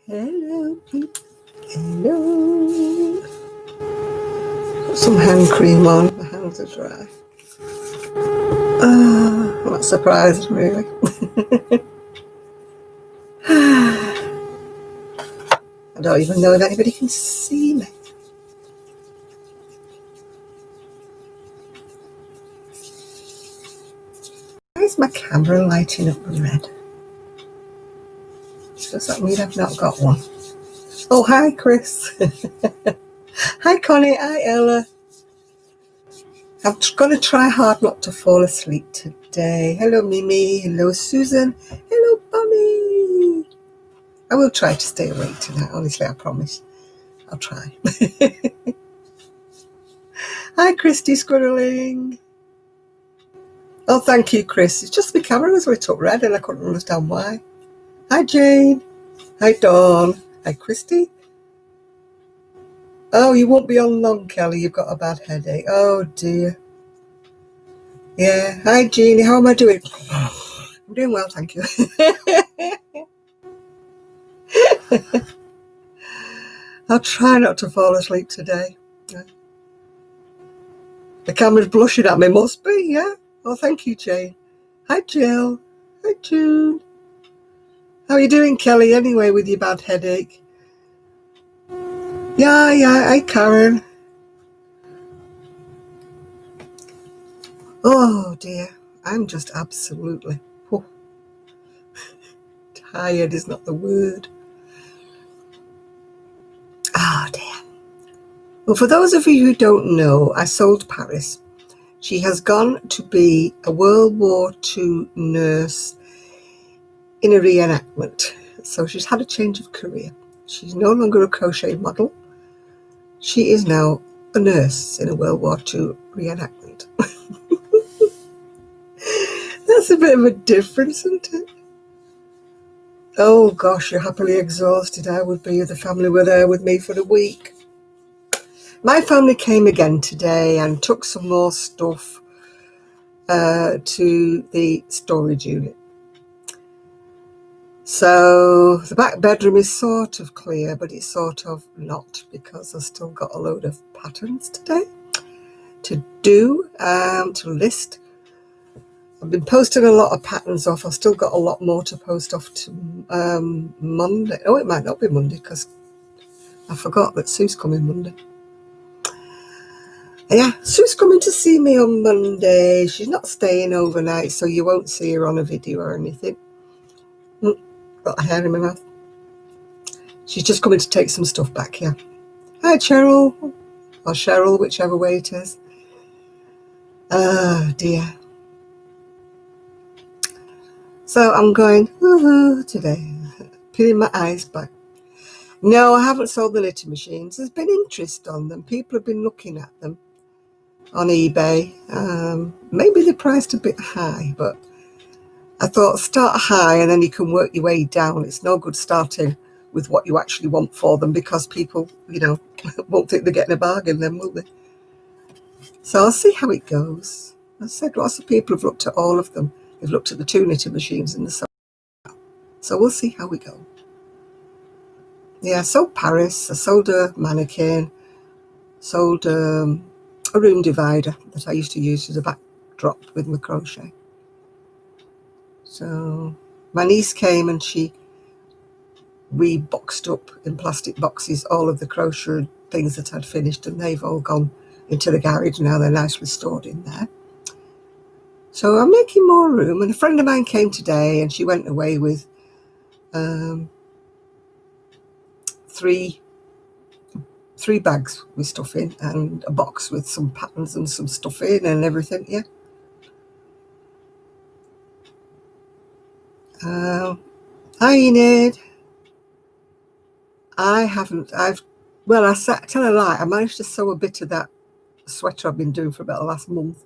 Hello, people. Hello. Put some hand cream on. My hands are dry. I'm not surprised, really. I don't even know if anybody can see me. Why is my camera lighting up red? Does that mean I've not got one? Oh, hi, Chris. Hi, Connie. Hi, Ella. I'm going to try hard not to fall asleep today. Hello, Mimi. Hello, Susan. Hello, Bonnie. I will try to stay awake tonight. Honestly, I promise. I'll try. Hi, Christy Squirreling. Oh, thank you, Chris. It's just my camera was lit up red and I couldn't understand why. Hi, Jane. Hi, Dawn. Hi, Christy. Oh, you won't be on long, Kelly. You've got a bad headache. Oh, dear. Yeah. Hi, Jeannie. How am I doing? I'm doing well, thank you. I'll try not to fall asleep today. The camera's blushing at me, must be, yeah? Oh, thank you, Jane. Hi, Jill. Hi, June. How are you doing, Kelly, anyway, with your bad headache? Yeah. Hi, Karen. Oh, dear. I'm just absolutely tired is not the word. Oh, dear. Well, for those of you who don't know, I sold Paris. She has gone to be a World War II nurse in a reenactment. So she's had a change of career. She's no longer a crochet model. She is now a nurse in a World War II reenactment. That's a bit of a difference, isn't it? Oh gosh, you're happily exhausted. I would be if the family were there with me for a week. My family came again today and took some more stuff to the storage unit. So the back bedroom is sort of clear, but it's sort of not, because I've still got a load of patterns today to do, to list. I've been posting a lot of patterns off. I've still got a lot more to post off to Monday. Oh, it might not be Monday because I forgot that Sue's coming Monday. Yeah, Sue's coming to see me on Monday. She's not staying overnight, so you won't see her on a video or anything. Got a hair in my mouth. She's just coming to take some stuff back here. Hi, Cheryl. Or Cheryl, whichever way it is. Oh, dear. So I'm going, woohoo, today. Peeling my eyes back. No, I haven't sold the litter machines. There's been interest on them. People have been looking at them on eBay. Maybe they're priced a bit high, but I thought start high and then you can work your way down. It's no good starting with what you actually want for them, because people, won't think they're getting a bargain then, will they? So I'll see how it goes. I said lots of people have looked at all of them. They've looked at the 2 knitting machines in the sale. So we'll see how we go. Yeah, I sold Paris. I sold a mannequin. Sold a room divider that I used to use as a backdrop with my crochet. So my niece came and she reboxed up in plastic boxes all of the crochet things that I'd finished, and they've all gone into the garage now. They're nicely stored in there. So I'm making more room, and a friend of mine came today and she went away with three bags with stuff in and a box with some patterns and some stuff in and everything. Yeah. Hi, Enid. I tell a lie. I managed to sew a bit of that sweater I've been doing for about the last month.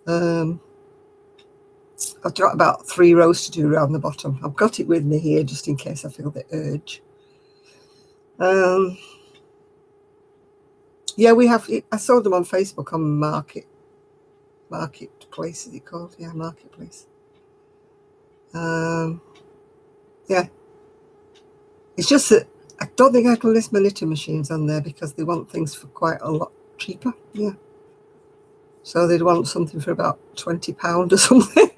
I've got about 3 rows to do around the bottom. I've got it with me here just in case I feel the urge. Yeah, I saw them on Facebook on Marketplace, is it called? Yeah, Marketplace. Yeah. It's just that I don't think I can list my litter machines on there because they want things for quite a lot cheaper. Yeah. So they'd want something for about £20 or something.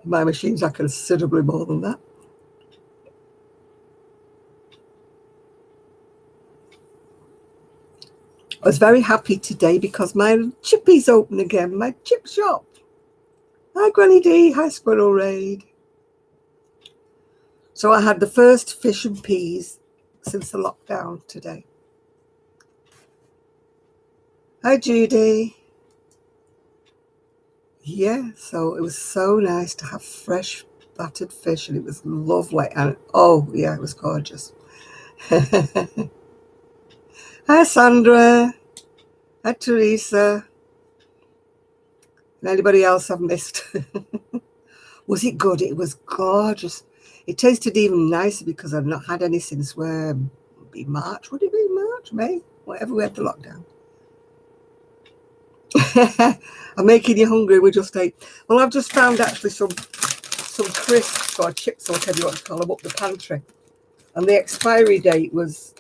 My machines are considerably more than that. I was very happy today because my chippy's open again, my chip shop. Hi, Granny D. Hi, Squirrel Raid. So I had the first fish and peas since the lockdown today. Hi, Judy. Yeah, so it was so nice to have fresh battered fish, and it was lovely. And oh, yeah, it was gorgeous. Hi, Sandra. Hi, Teresa. And anybody else I've missed? Was it good? It was gorgeous. It tasted even nicer because I've not had any since where be March. Would it be March, May? Whatever we had the lockdown. I'm making you hungry. We just ate. Well, I've just found actually some crisps or chips or whatever you want to call them up the pantry, and the expiry date was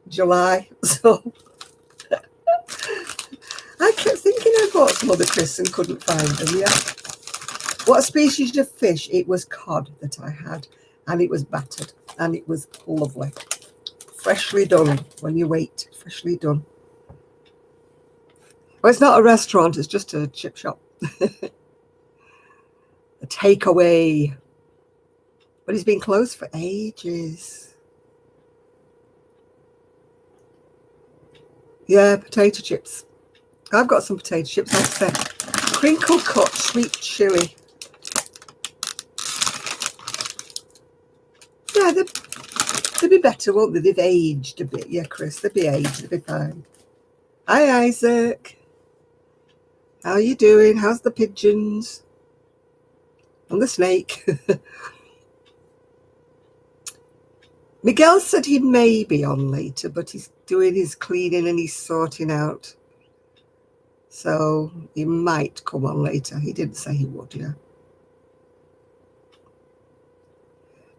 July. So I kept thinking I bought some other crisps and couldn't find them. Yeah. What species of fish? It was cod that I had, and it was battered, and it was lovely. Freshly done when you wait. Freshly done. Well, it's not a restaurant. It's just a chip shop. A takeaway. But it's been closed for ages. Yeah, potato chips. I've got some potato chips. Like I said, crinkle cut sweet chili. Yeah, they'll be better, won't they? They've aged a bit. Yeah, Chris, they'll be aged. They'll be fine. Hi, Isaac. How are you doing? How's the pigeons? And the snake? Miguel said he may be on later, but he's doing his cleaning and he's sorting out. So he might come on later. He didn't say he would, yeah.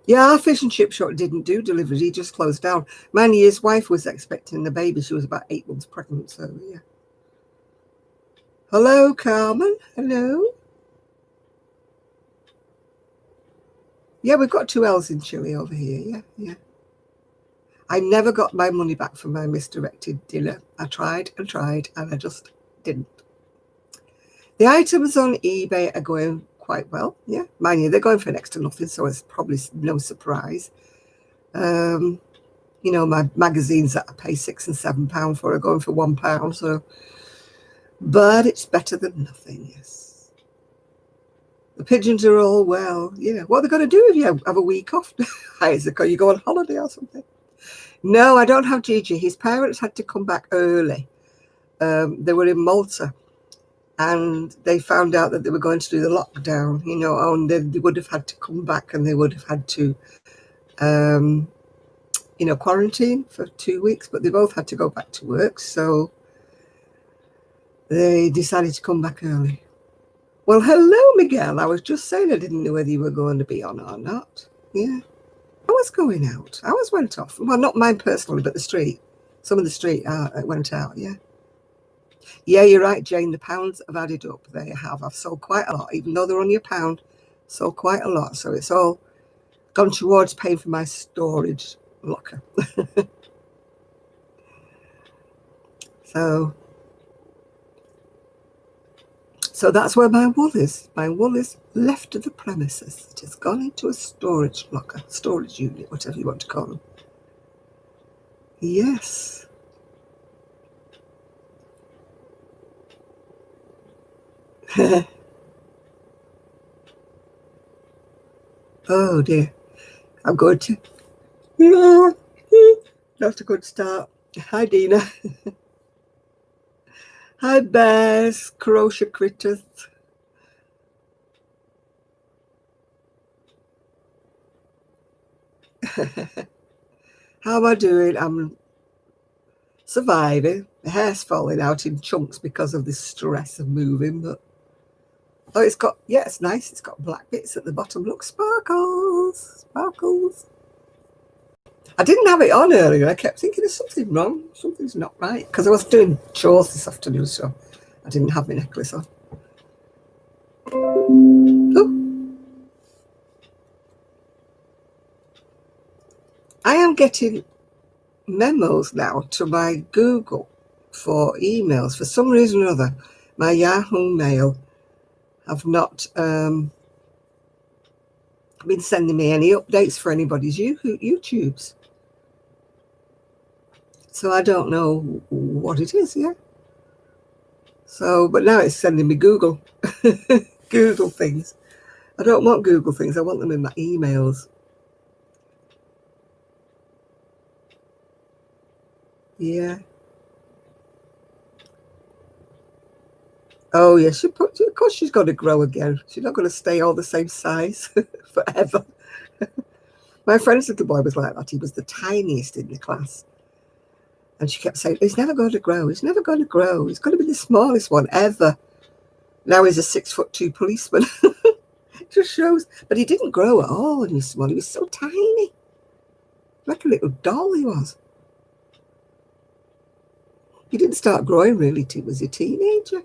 Yeah, our fish and chip shop didn't do deliveries. He just closed down. His wife was expecting the baby. She was about 8 months pregnant, so yeah. Hello, Carmen. Hello. Yeah, we've got 2 L's in Chile over here. Yeah, yeah. I never got my money back from my misdirected dinner. I tried and tried, and I just didn't. The items on eBay are going quite well. Yeah, mind you, they're going for next to nothing, so it's probably no surprise. You know, my magazines that I pay £6 and £7 for are going for £1. So, but it's better than nothing. Yes. The pigeons are all well. You know what they're going to do if you have a week off. Isaac, or you go on holiday or something? No, I don't have Gigi. His parents had to come back early. They were in Malta, and they found out that they were going to do the lockdown. You know, and they would have had to come back, and they would have had to, you know, quarantine for 2 weeks. But they both had to go back to work, so they decided to come back early. Well, hello, Miguel. I was just saying I didn't know whether you were going to be on or not. Yeah. I was going out. I was went off. Well, not mine personally, but the street. Some of the street went out, yeah. Yeah, you're right, Jane. The pounds have added up. They have. I've sold quite a lot, even though they're only £1. Sold quite a lot. So it's all gone towards paying for my storage locker. So that's where my wool is. My wool is left the premises. It has gone into a storage locker, storage unit, whatever you want to call them. Yes. Oh dear. I'm going to. Yeah, that's a good start. Hi, Dina. Hi, bears, crochet critters. How am I doing? I'm surviving. My hair's falling out in chunks because of the stress of moving, but oh, it's nice. It's got black bits at the bottom. Look, sparkles, sparkles. I didn't have it on earlier. I kept thinking there's something wrong. Something's not right. Because I was doing chores this afternoon, so I didn't have my necklace on. Oh, I am getting memos now to my Google for emails. For some reason or other, my Yahoo Mail have not been sending me any updates for anybody's YouTubes. So I don't know what it is, yeah. So, but now it's sending me Google Google things. I don't want Google things. I want them in my emails. Yeah. Oh, yeah. Of course, she's got to grow again. She's not going to stay all the same size forever. My friend's little boy was like that. He was the tiniest in the class. And she kept saying, he's never going to grow. He's never going to grow. He's going to be the smallest one ever. Now he's a 6'2" policeman. It just shows. But he didn't grow at all when he was small. He was so tiny. Like a little doll he was. He didn't start growing really till he was a teenager.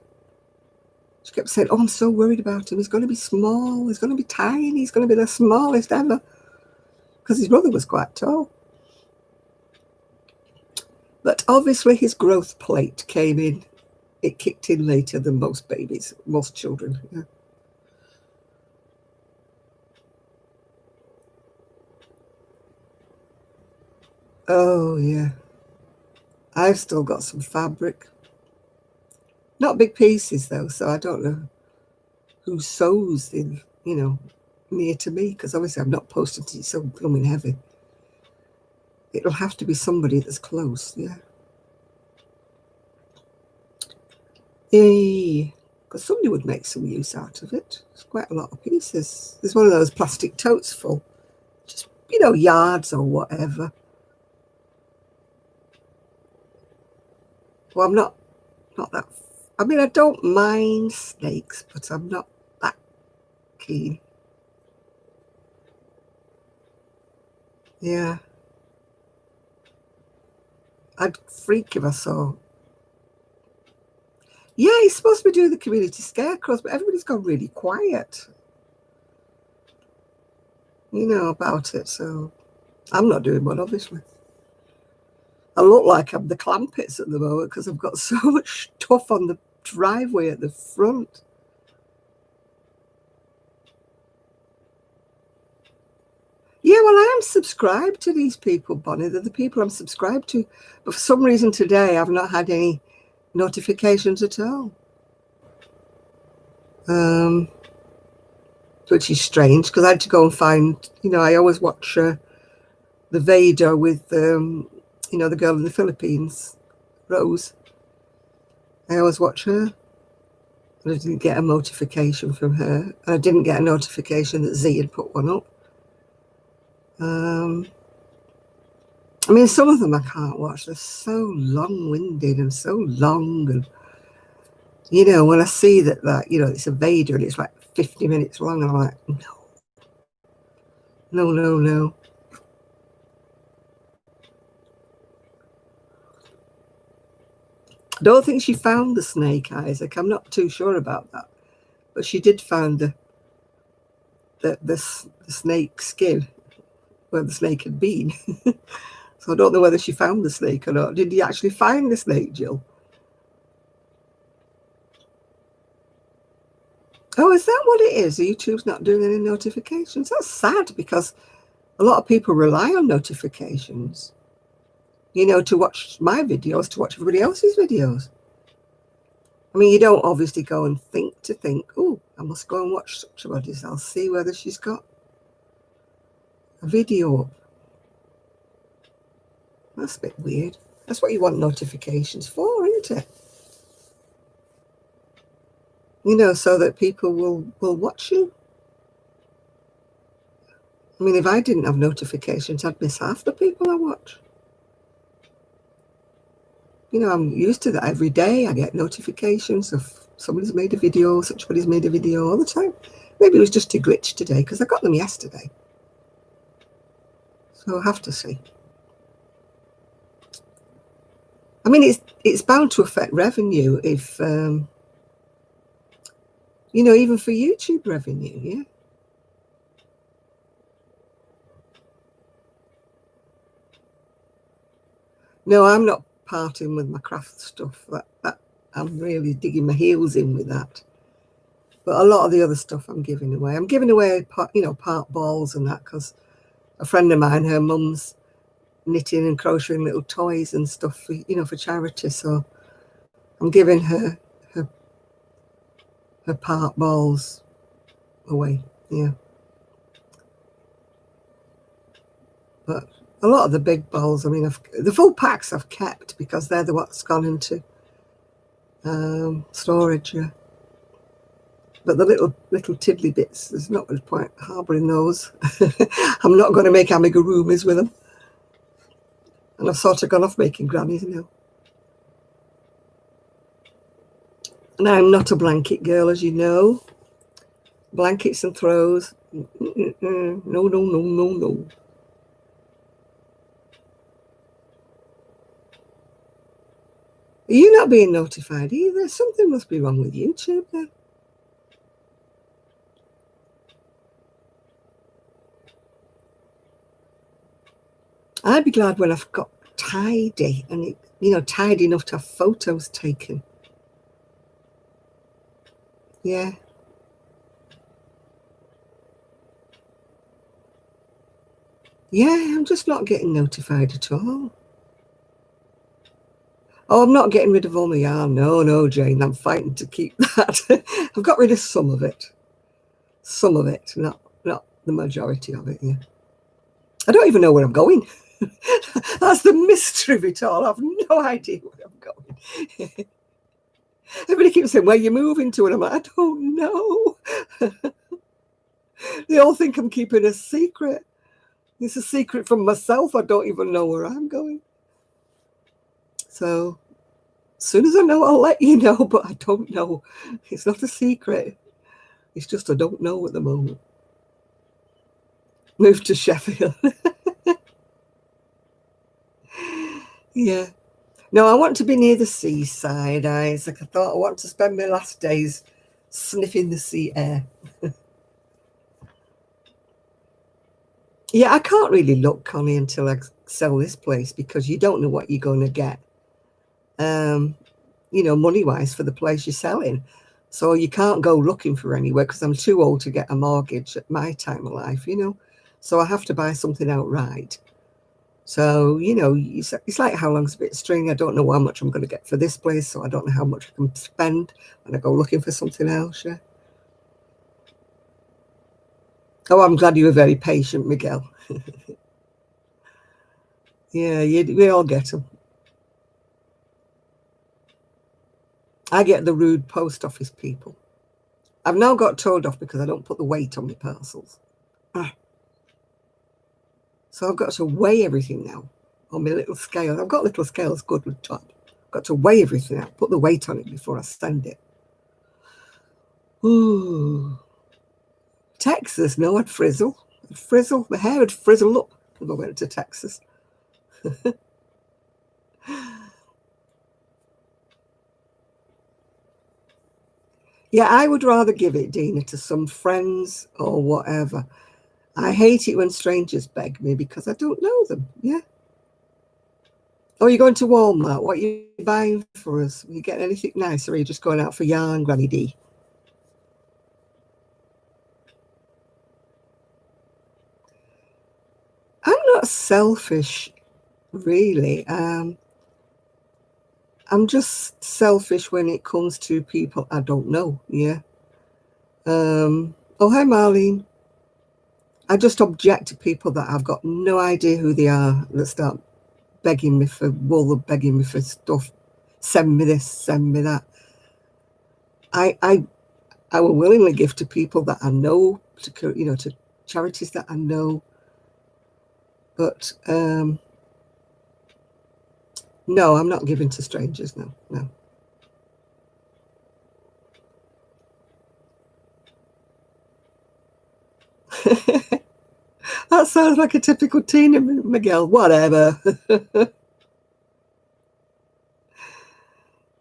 She kept saying, oh, I'm so worried about him. He's going to be small. He's going to be tiny. He's going to be the smallest ever. Because his brother was quite tall. But obviously his growth plate came in. It kicked in later than most babies, most children. Yeah. Oh, yeah. I've still got some fabric. Not big pieces, though, so I don't know who sews in, near to me, because obviously I'm not posting it, it's so blooming heavy. It'll have to be somebody that's close, yeah. Yay. Because somebody would make some use out of it. It's quite a lot of pieces. There's one of those plastic totes full. Just, yards or whatever. Well, I'm not that. I mean, I don't mind snakes, but I'm not that keen. Yeah. I'd freak if I saw. Yeah, he's supposed to be doing the community scarecrows, but everybody's gone really quiet, about it. So I'm not doing one, obviously. I look like I'm the Clampets at the moment because I've got so much stuff on the driveway at the front. Yeah, well, I am subscribed to these people, Bonnie. They're the people I'm subscribed to. But for some reason today, I've not had any notifications at all. Which is strange because I had to go and find, I always watch the Vader with, the girl in the Philippines, Rose. I always watch her. And I didn't get a notification from her. And I didn't get a notification that Z had put one up. I mean, some of them I can't watch. They're so long-winded and so long. And, when I see that, it's a Vader and it's like 50 minutes long, and I'm like, no. I don't think she found the snake, Isaac. I'm not too sure about that. But she did find the snake skin where the snake had been. So I don't know whether she found the snake or not. Did you actually find the snake, Jill? Oh, is that what it is? YouTube's not doing any notifications? That's sad because a lot of people rely on notifications, to watch my videos, to watch everybody else's videos. I mean, you don't obviously go and think, oh, I must go and watch such a body's. I'll see whether she's got a video up. That's a bit weird. That's what you want notifications for, isn't it? So that people will watch you. I mean, if I didn't have notifications, I'd miss half the people I watch. I'm used to that every day. I get notifications of somebody's made a video, somebody's made a video all the time. Maybe it was just a glitch today because I got them yesterday. So I'll have to see. I mean, it's bound to affect revenue if, even for YouTube revenue, yeah. No, I'm not parting with my craft stuff. That I'm really digging my heels in with that. But a lot of the other stuff I'm giving away. I'm giving away, part balls and that because a friend of mine, her mum's knitting and crocheting little toys and stuff for charity. So I'm giving her part balls away. Yeah. But a lot of the big bowls, I mean, the full packs I've kept because they're what's gone into storage. Yeah. But the little tiddly bits, there's not much point harbouring those. I'm not going to make amigurumis with them. And I've sort of gone off making grannies now. And I'm not a blanket girl, as you know. Blankets and throws. No, no, no, no, no. Are you not being notified either? Something must be wrong with YouTube then. I'd be glad when I've got tidy and tidy enough to have photos taken. Yeah. Yeah, I'm just not getting notified at all. Oh, I'm not getting rid of all my yarn. No, Jane, I'm fighting to keep that. I've got rid of some of it. Some of it, not the majority of it, yeah. I don't even know where I'm going. That's the mystery of it all. I've no idea where I'm going. Everybody keeps saying, where are you moving to? And I'm like, I don't know. They all think I'm keeping a secret. It's a secret from myself. I don't even know where I'm going. So as soon as I know, I'll let you know, but I don't know. It's not a secret. It's just I don't know at the moment. Moved to Sheffield. Yeah. No, I want to be near the seaside, Isaac. I thought I want to spend my last days sniffing the sea air. Yeah, I can't really look, Connie, until I sell this place because you don't know what you're going to get, money-wise for the place you're selling. So you can't go looking for anywhere because I'm too old to get a mortgage at my time of life, So I have to buy something outright. So, it's like how long's a bit of string. I don't know how much I'm going to get for this place, so I don't know how much I can spend when I go looking for something else, yeah. Oh, I'm glad you were very patient, Miguel. Yeah, we all get them. I get the rude post office people. I've now got told off because I don't put the weight on my parcels. So I've got to weigh everything now on my little scale. I've got little scales good with top. I've got to weigh everything out, put the weight on it before I send it. Ooh. Texas, no, I'd frizzle. My hair would frizzle up if I went to Texas. Yeah, I would rather give it, Dina, to some friends or whatever. I hate it when strangers beg me because I don't know them. Yeah. Oh, you're going to Walmart. What are you buying for us? Are you getting anything nice or are you just going out for yarn, Granny D? I'm not selfish, really. I'm just selfish when it comes to people I don't know. Yeah. Oh, hi, Marlene. I just object to people that I've got no idea who they are that start begging me for wool, begging me for stuff. Send me this, send me that. I will willingly give to people that I know, to charities that I know. But no, I'm not giving to strangers. No. That sounds like a typical Tina Miguel. Whatever.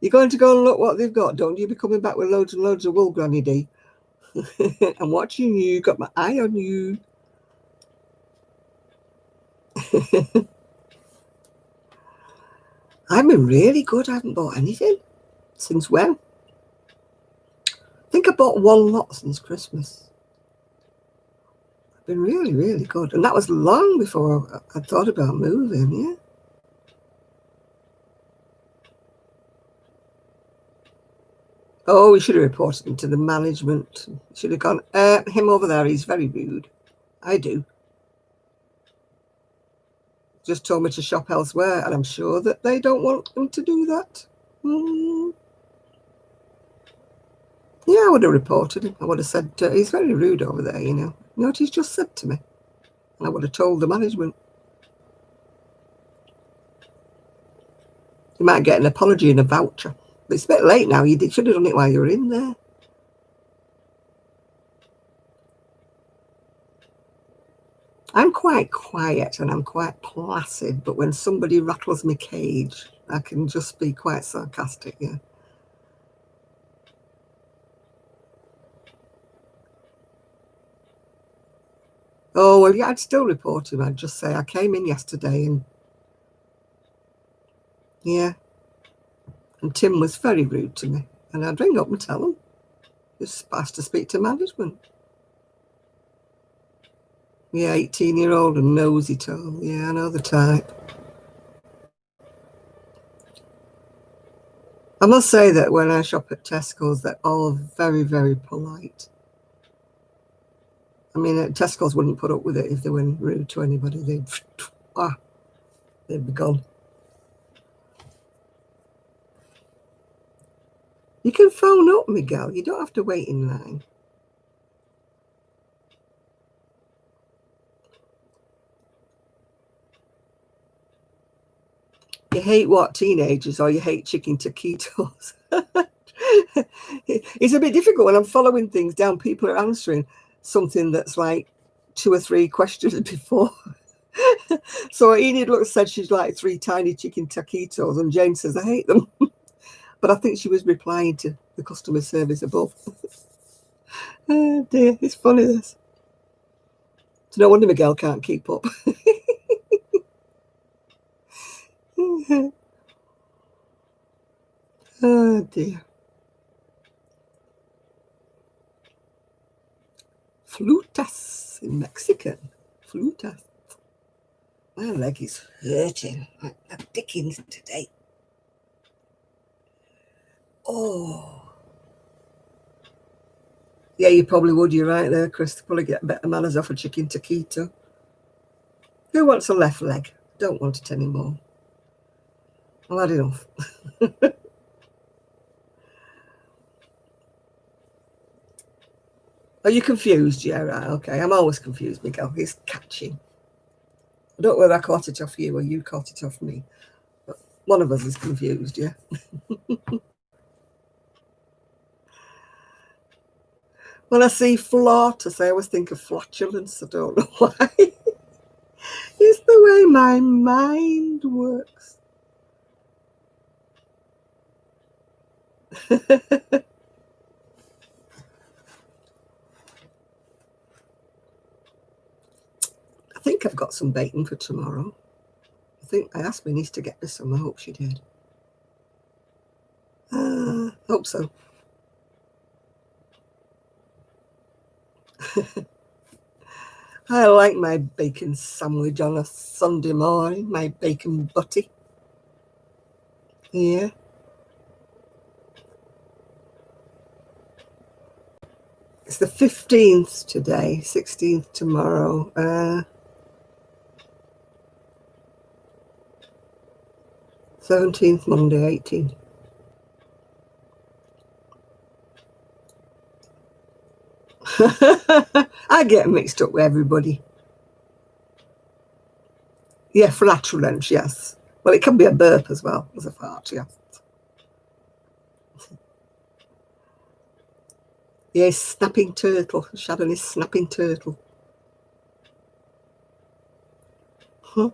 You're going to go and look what they've got, don't you? Be coming back with loads and loads of wool, Granny D. I'm watching you, got my eye on you. I've been really good. I haven't bought anything. Since when? I think I bought one lot since Christmas. I've been really, really good. And that was long before I thought about moving, yeah. Oh, we should have reported him to the management. Should have gone, him over there, he's very rude. I do. Just told me to shop elsewhere, and I'm sure that they don't want them to do that. Yeah, I would have reported him. I would have said, he's very rude over there, you know. You know what he's just said to me? And I would have told the management. You might get an apology and a voucher. But it's a bit late now. You should have done it while you were in there. I'm quite quiet and I'm quite placid, but when somebody rattles my cage, I can just be quite sarcastic, yeah. Oh, well, yeah, I'd still report him. I'd just say I came in yesterday and, yeah, and Tim was very rude to me. And I'd ring up and tell him. Just asked to speak to management. Yeah, 18-year-old and nosy tall. Yeah, I know the type. I must say that when I shop at Tesco's, they're all very, very polite. I mean, Tesco's wouldn't put up with it if they weren't rude to anybody. They'd be gone. You can phone up, Miguel. You don't have to wait in line. You hate what, teenagers, or you hate chicken taquitos? It's a bit difficult when I'm following things down. People are answering something that's like 2 or 3 questions before. So Enid said she's like 3 tiny chicken taquitos, and Jane says I hate them. But I think she was replying to the customer service above. Oh dear, it's funny this. It's no wonder Miguel can't keep up. Oh dear. Flutas in Mexican. Flutas. My leg is hurting like the dickens today. Oh. Yeah, you probably would. You're right there, Chris. Probably get better manners off a chicken taquito. Who wants a left leg? Don't want it anymore. I've had enough. Are you confused? Yeah, right. Okay. I'm always confused, Miguel. He's catching. I don't know whether I caught it off you or you caught it off me. But one of us is confused, yeah. When I see flatus, I always think of flatulence. I don't know why. It's the way my mind works. I think I've got some bacon for tomorrow. I think I asked my niece to get me some. I hope she did. Hope so. I like my bacon sandwich on a Sunday morning, my bacon butty. Yeah. It's the 15th today, 16th tomorrow. 17th Monday, 18th. I get mixed up with everybody. Yeah, flatulence, yes. Well, it can be a burp as well as a fart, yeah. Yeah, snapping turtle. Sharon is snapping turtle. Huh.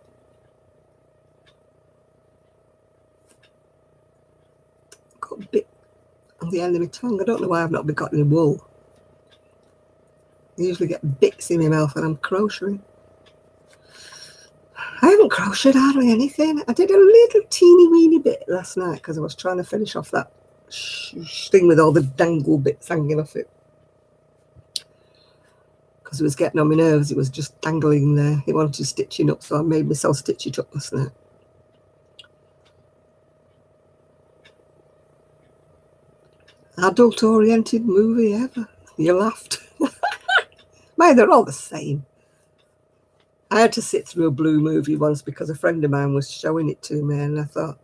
the end of my tongue. I don't know why I've not got any wool. I usually get bits in my mouth when I'm crocheting. I haven't crocheted hardly anything. I did a little teeny weeny bit last night because I was trying to finish off that thing with all the dangle bits hanging off it. Because it was getting on my nerves. It was just dangling there. It wanted stitching up, so I made myself stitch it up last night. Adult-oriented movie ever. You laughed. Man, they're all the same. I had to sit through a blue movie once because a friend of mine was showing it to me, and I thought,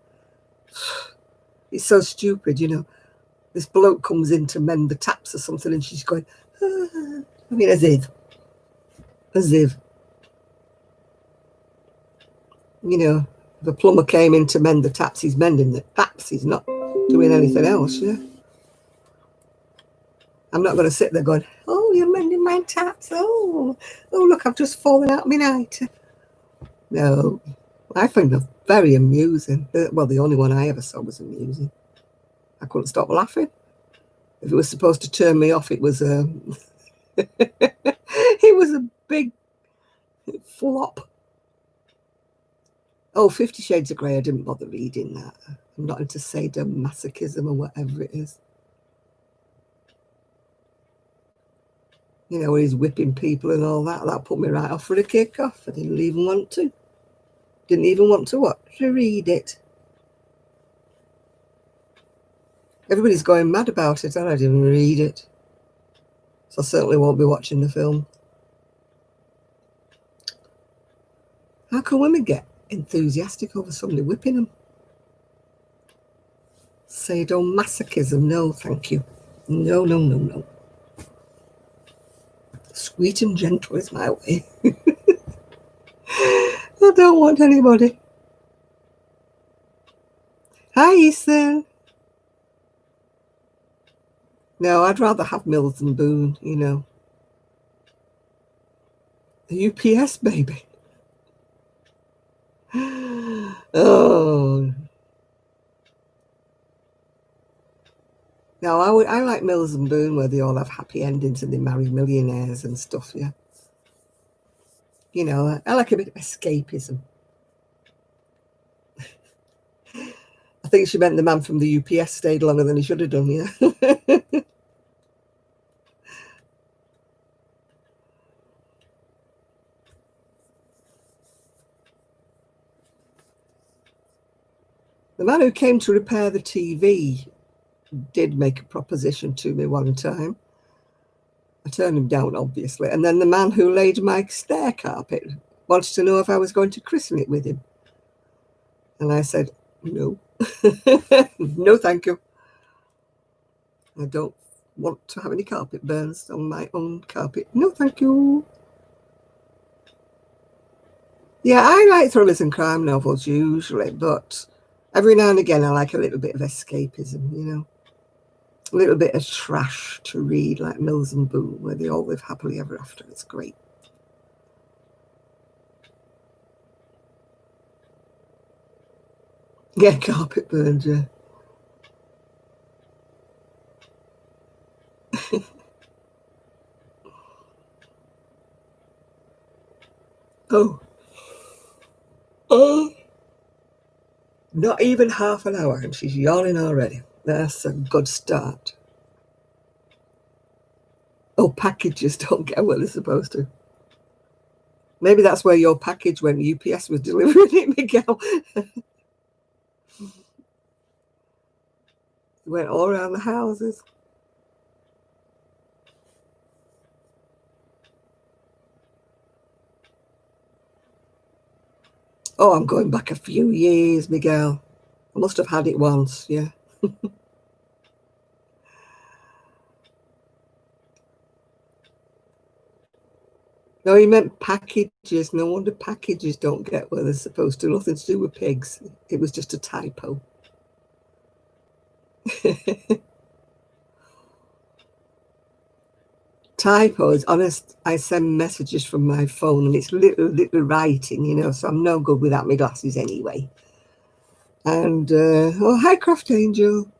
it's so stupid, you know. This bloke comes in to mend the taps or something, and she's going, ah. I mean, as if. You know, the plumber came in to mend the taps, he's mending the taps, he's not doing anything else, yeah. I'm not going to sit there going, oh, you're mending my taps, oh, look, I've just fallen out of my night. No, I find them very amusing. Well, the only one I ever saw was amusing. I couldn't stop laughing. If it was supposed to turn me off, it was it was a big flop. Oh, 50 Shades of Grey, I didn't bother reading that. I'm not into sadomasochism or whatever it is. You know, where he's whipping people and all that. That put me right off for a kick off. I didn't even want to. Didn't even want to what? To read it. Everybody's going mad about it, and I didn't read it. So I certainly won't be watching the film. How can women get enthusiastic over somebody whipping them? Sadomasochism, no, thank you. No, no, no, no. Sweet and gentle is my way. I don't want anybody. Hi, Ethan. No, I'd rather have Mills and Boone, you know. The UPS baby. Oh. No, I like Mills and Boone where they all have happy endings and they marry millionaires and stuff, yeah. You know, I like a bit of escapism. I think she meant the man from the UPS stayed longer than he should have done, yeah. The man who came to repair the TV did make a proposition to me one time. I turned him down, obviously. And then the man who laid my stair carpet wanted to know if I was going to christen it with him. And I said, no. No, thank you. I don't want to have any carpet burns on my own carpet. No, thank you. Yeah, I like thrillers and crime novels usually, but every now and again I like a little bit of escapism, you know. A little bit of trash to read, like Mills and Boone, where they all live happily ever after. It's great. Yeah, carpet burns, yeah. Oh. Oh. Not even half an hour and she's yawning already. That's a good start. Oh, packages don't get what they're supposed to. Maybe that's where your package went. UPS was delivering it, Miguel. It went all around the houses. Oh, I'm going back a few years, Miguel. I must have had it once, yeah. No, he meant packages. No wonder packages don't get where they're supposed to. Nothing to do with pigs. It was just a typo. Typos, honest, I send messages from my phone and it's little writing, you know, so I'm no good without my glasses anyway. And, oh, hi, Craft Angel.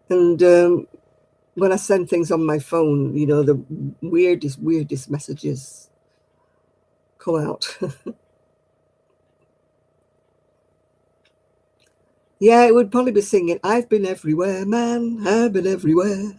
And when I send things on my phone, you know, the weirdest messages come out. Yeah, it would probably be singing, I've been everywhere, man, I've been everywhere.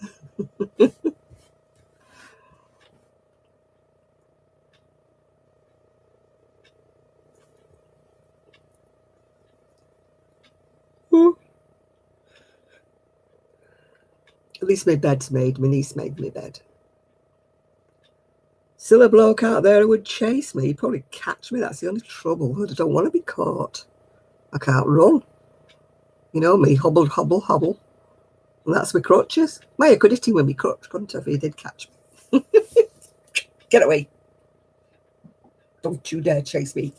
At least my bed's made. My niece made me bed. Still a bloke out there who would chase me. He'd probably catch me. That's the only trouble. I don't want to be caught. I can't run. You know me, hobble, hobble, hobble. And that's my crutches. Maya could hit him with my crutch, couldn't I, if he did catch me? Get away. Don't you dare chase me.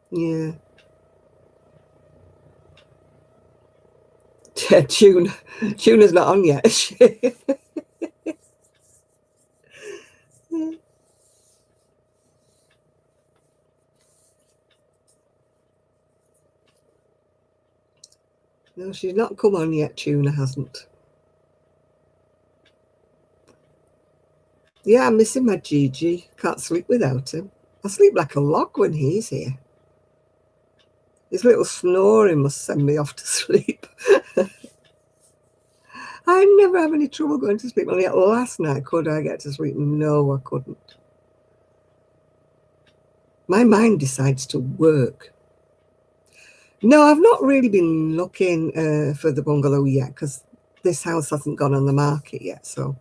Yeah. Yeah, Tuna's not on yet, is she? No, she's not come on yet. Tuna hasn't. Yeah, I'm missing my Gigi. Can't sleep without him. I sleep like a log when he's here. His little snoring must send me off to sleep. I never have any trouble going to sleep. Only last night could I get to sleep? No, I couldn't. My mind decides to work. No, I've not really been looking for the bungalow yet because this house hasn't gone on the market yet. So,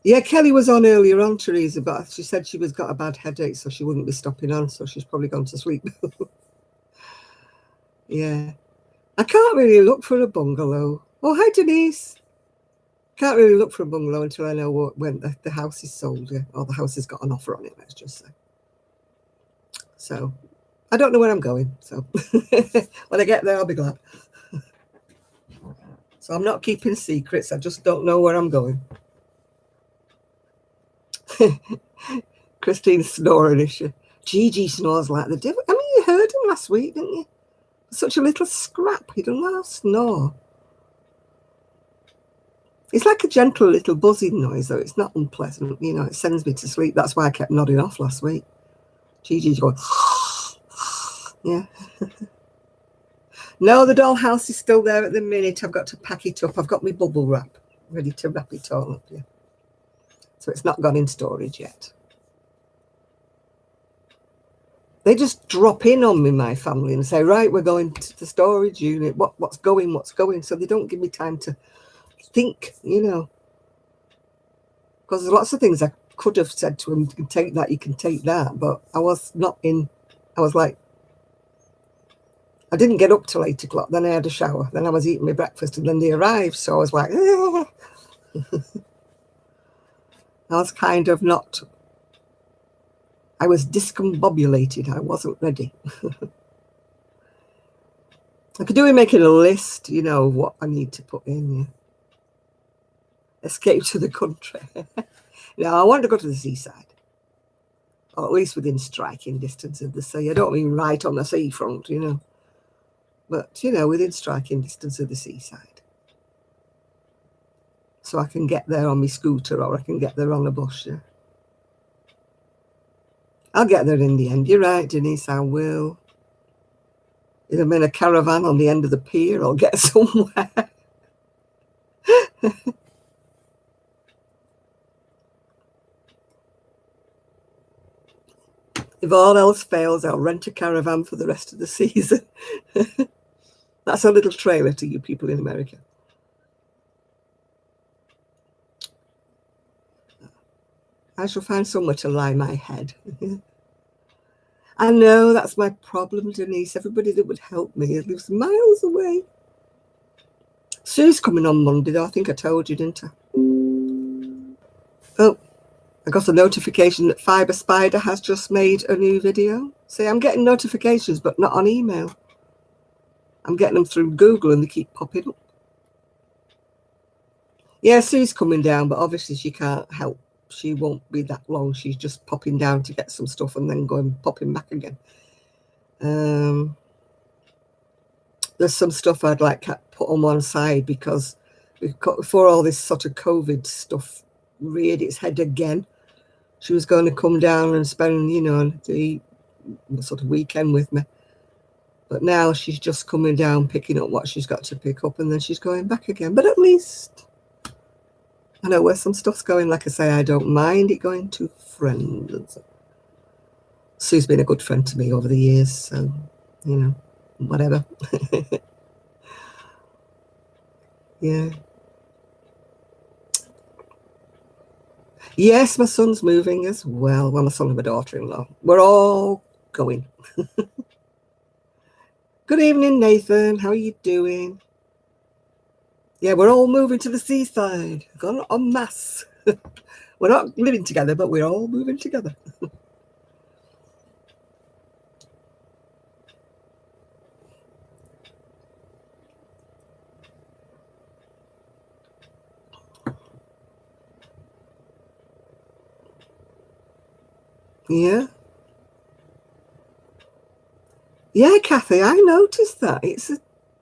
yeah, Kelly was on earlier on, Teresa, but she said she was got a bad headache, so she wouldn't be stopping on. So she's probably gone to sleep. Yeah, I can't really look for a bungalow. Oh, hi, Denise. Can't really look for a bungalow until I know when the house is sold, or the house has got an offer on it, let's just say. So I don't know where I'm going. So when I get there, I'll be glad. So I'm not keeping secrets. I just don't know where I'm going. Christine's snoring, is she? Gigi snores like the devil. I mean, you heard him last week, didn't you? Such a little scrap. He doesn't know how to snore. It's like a gentle little buzzing noise, though. It's not unpleasant. You know, it sends me to sleep. That's why I kept nodding off last week. Gigi's going, yeah. No, the dollhouse is still there at the minute. I've got to pack it up. I've got my bubble wrap ready to wrap it all up. Yeah. So it's not gone in storage yet. They just drop in on me, my family, and say, right, we're going to the storage unit. What's going? So they don't give me time to think, you know. Because there's lots of things I could have said to him, you can take that, you can take that. But I was not in, I was like, I didn't get up till 8 o'clock. Then I had a shower. Then I was eating my breakfast and then they arrived. So I was like, I was kind of not, I was discombobulated. I wasn't ready. I could do with making a list, you know, what I need to put in. Yeah. Escape to the country. No, I want to go to the seaside. Or at least within striking distance of the sea. I don't mean right on the seafront, you know. But, you know, within striking distance of the seaside. So I can get there on my scooter or I can get there on a bus, yeah. I'll get there in the end. You're right, Denise, I will. If I'm in a caravan on the end of the pier, I'll get somewhere. If all else fails, I'll rent a caravan for the rest of the season. That's a little trailer to you people in America. I shall find somewhere to lie my head. I know, that's my problem, Denise. Everybody that would help me lives miles away. Sue's coming on Monday, though. I think I told you, didn't I? Oh, I got a notification that Fiber Spider has just made a new video. See, I'm getting notifications, but not on email. I'm getting them through Google and they keep popping up. Yeah, Sue's coming down, but obviously she can't help. She won't be that long. She's just popping down to get some stuff and then popping back again. Um, there's some stuff I'd like put on one side because before all this sort of COVID stuff reared its head again, she was going to come down and spend, the sort of weekend with me. But now she's just coming down, picking up what she's got to pick up, and then she's going back again. But at least I know where some stuff's going. Like I say, I don't mind it going to friends. Sue's been a good friend to me over the years, so, whatever. Yeah. Yes, my son's moving as well. Well, my son and my daughter-in-law. We're all going. Good evening, Nathan. How are you doing? Yeah, we're all moving to the seaside. Gone en masse. We're not living together, but we're all moving together. Yeah. Yeah, Kathy, I noticed that. It's a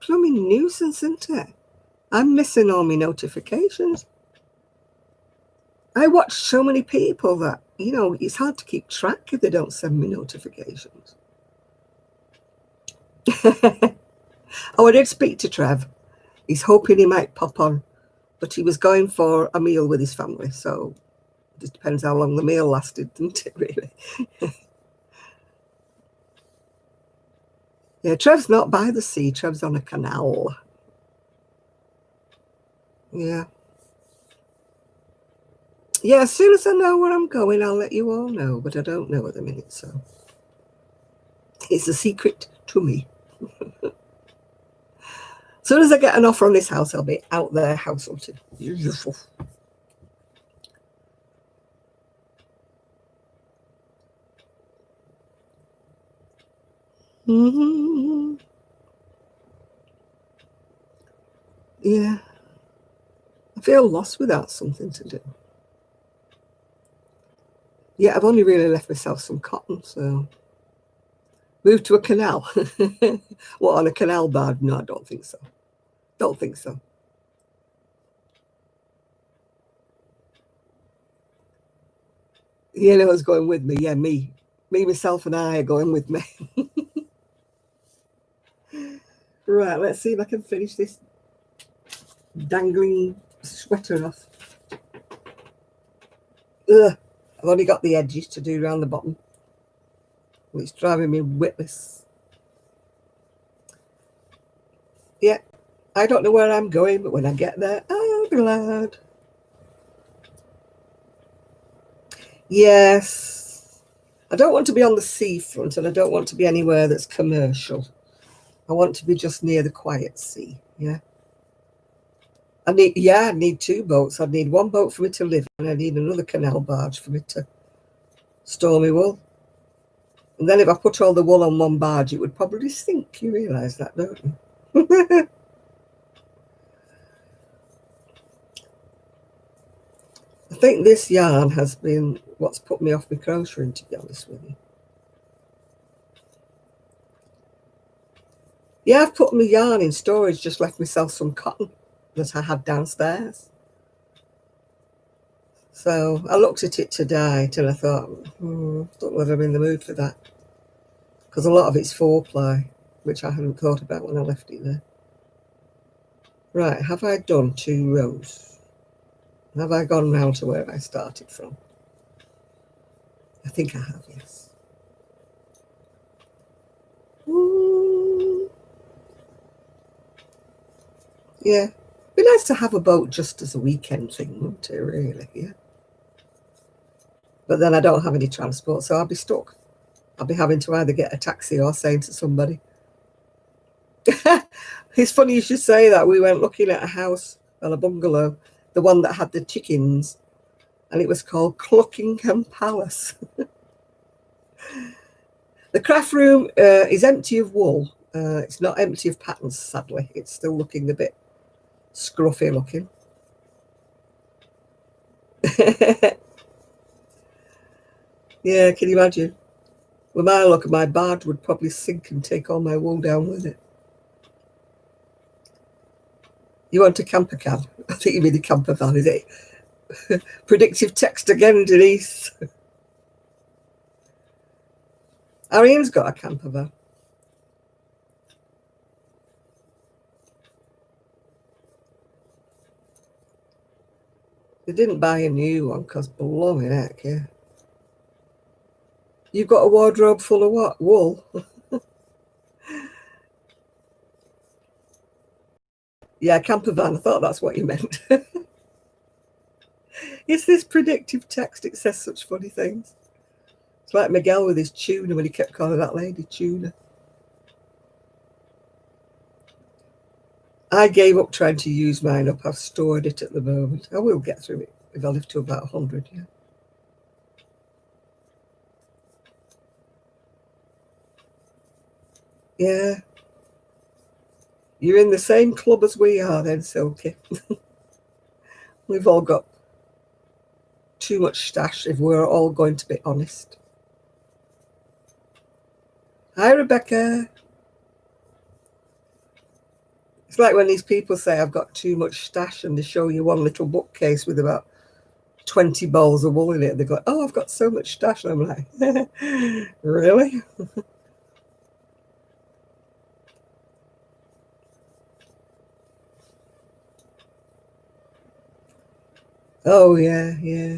blooming nuisance, isn't it? I'm missing all my notifications. I watch so many people that, it's hard to keep track if they don't send me notifications. Oh, I did speak to Trev. He's hoping he might pop on, but he was going for a meal with his family, so it just depends how long the meal lasted, doesn't it, really? Yeah, Trev's not by the sea. Trev's on a canal. Yeah. Yeah, as soon as I know where I'm going, I'll let you all know, but I don't know at the minute, so it's a secret to me. As soon as I get an offer on this house, I'll be out there house hunting. Mm-hmm. Yeah. I feel lost without something to do. Yeah, I've only really left myself some cotton, so move to a canal. What, on a canal barge? No, I don't think so. Don't think so. You know who's going with me? Yeah, me. Me, myself, and I are going with me. Right, let's see if I can finish this dangling sweater off. Ugh, I've only got the edges to do around the bottom. It's driving me witless. Yeah, I don't know where I'm going, but when I get there, I'll be glad. Yes. I don't want to be on the seafront, and I don't want to be anywhere that's commercial. I want to be just near the quiet sea. Yeah. I need two boats. I'd need one boat for me to live in, and I need another canal barge for me to store my wool. And then if I put all the wool on one barge, it would probably sink. You realise that, don't you? I think this yarn has been what's put me off my crocheting, to be honest with you. Yeah, I've put my yarn in storage, just left myself some cotton that I had downstairs. So I looked at it today till I thought, don't know whether I'm in the mood for that. Because a lot of it's 4-ply, which I hadn't thought about when I left it there. Right, have I done 2 rows? Have I gone round to where I started from? I think I have, yes. Yeah. It'd be nice to have a boat just as a weekend thing, wouldn't it, really? Yeah. But then I don't have any transport, so I'll be stuck. I'll be having to either get a taxi or saying to somebody. It's funny you should say that. We went looking at a house, well, a bungalow, the one that had the chickens, and it was called Cluckingham Palace. The craft room is empty of wool. It's not empty of patterns, sadly. It's still looking a bit scruffy looking. Yeah, can you imagine? With my luck, my barge would probably sink and take all my wool down with it. You want a camper can? I think you mean a camper van, is it? Predictive text again, Denise. Ariane's got a camper van. They didn't buy a new one because blooming heck, yeah. You've got a wardrobe full of what? Wool? Yeah, camper van. I thought that's what you meant. It's this predictive text. It says such funny things. It's like Miguel with his tuna when he kept calling that lady tuna. I gave up trying to use mine up. I've stored it at the moment. I will get through it if I live to about 100, yeah. Yeah. You're in the same club as we are then, Silky. We've all got too much stash if we're all going to be honest. Hi, Rebecca. It's like when these people say I've got too much stash and they show you one little bookcase with about 20 balls of wool in it. They go, oh, I've got so much stash. And I'm like, really? Oh, yeah, yeah.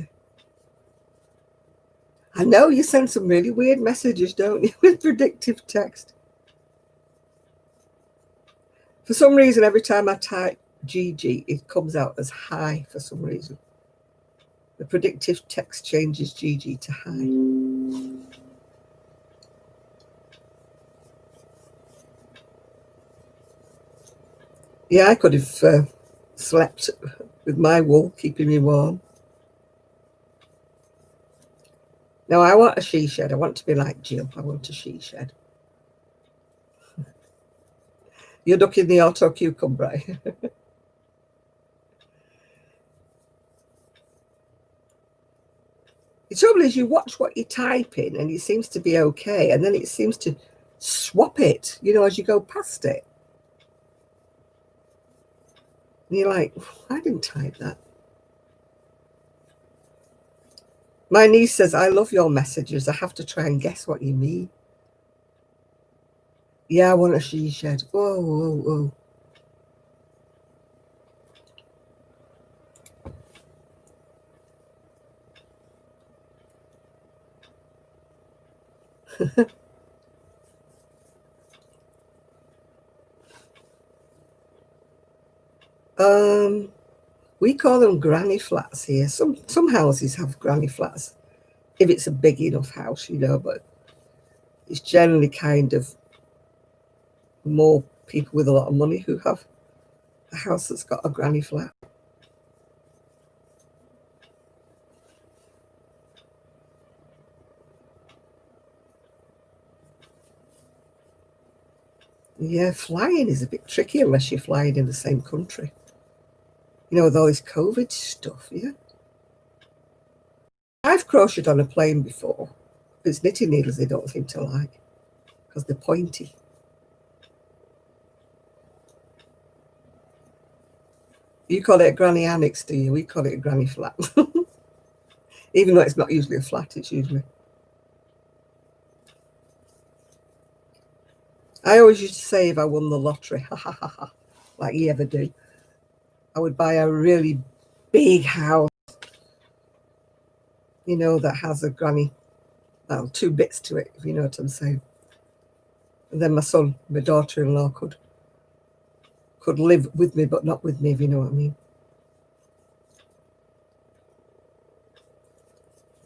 I know you send some really weird messages, don't you, with predictive text. For some reason, every time I type GG, it comes out as hi for some reason. The predictive text changes GG to hi. Yeah, I could have slept with my wool keeping me warm. No, I want a she shed. I want to be like Jill. I want a she shed. You're ducking the auto cucumber. The trouble is you watch what you type in and it seems to be okay, and then it seems to swap it, as you go past it. And you're like, I didn't type that. My niece says, I love your messages. I have to try and guess what you mean. Yeah, I want a she shed. Whoa, whoa, whoa. We call them granny flats here. Some houses have granny flats if it's a big enough house, but it's generally kind of more people with a lot of money who have a house that's got a granny flat. Yeah, flying is a bit tricky unless you're flying in the same country. With all this COVID stuff, yeah. I've crocheted on a plane before. It's knitting needles they don't seem to like because they're pointy. You call it a granny annex, do you? We call it a granny flat. Even though it's not usually a flat, it's usually. I always used to say if I won the lottery, ha ha ha ha, like you ever do, I would buy a really big house, that has a granny, well, two bits to it, if you know what I'm saying. And then my daughter-in-law could live with me, but not with me, if you know what I mean.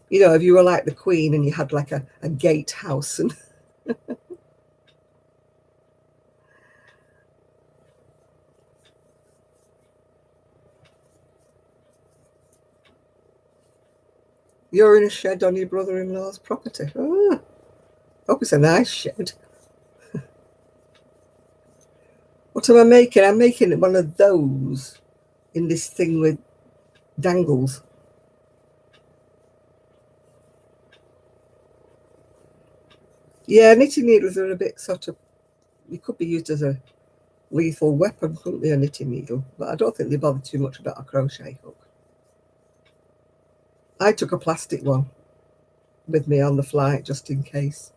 If you were like the Queen and you had like a gate house and you're in a shed on your brother-in-law's property. Oh, hope it's a nice shed. What am I making? I'm making one of those in this thing with dangles. Yeah, knitting needles are a bit sort of, you could be used as a lethal weapon, couldn't they, a knitting needle? But I don't think they bother too much about a crochet hook. I took a plastic one with me on the flight just in case.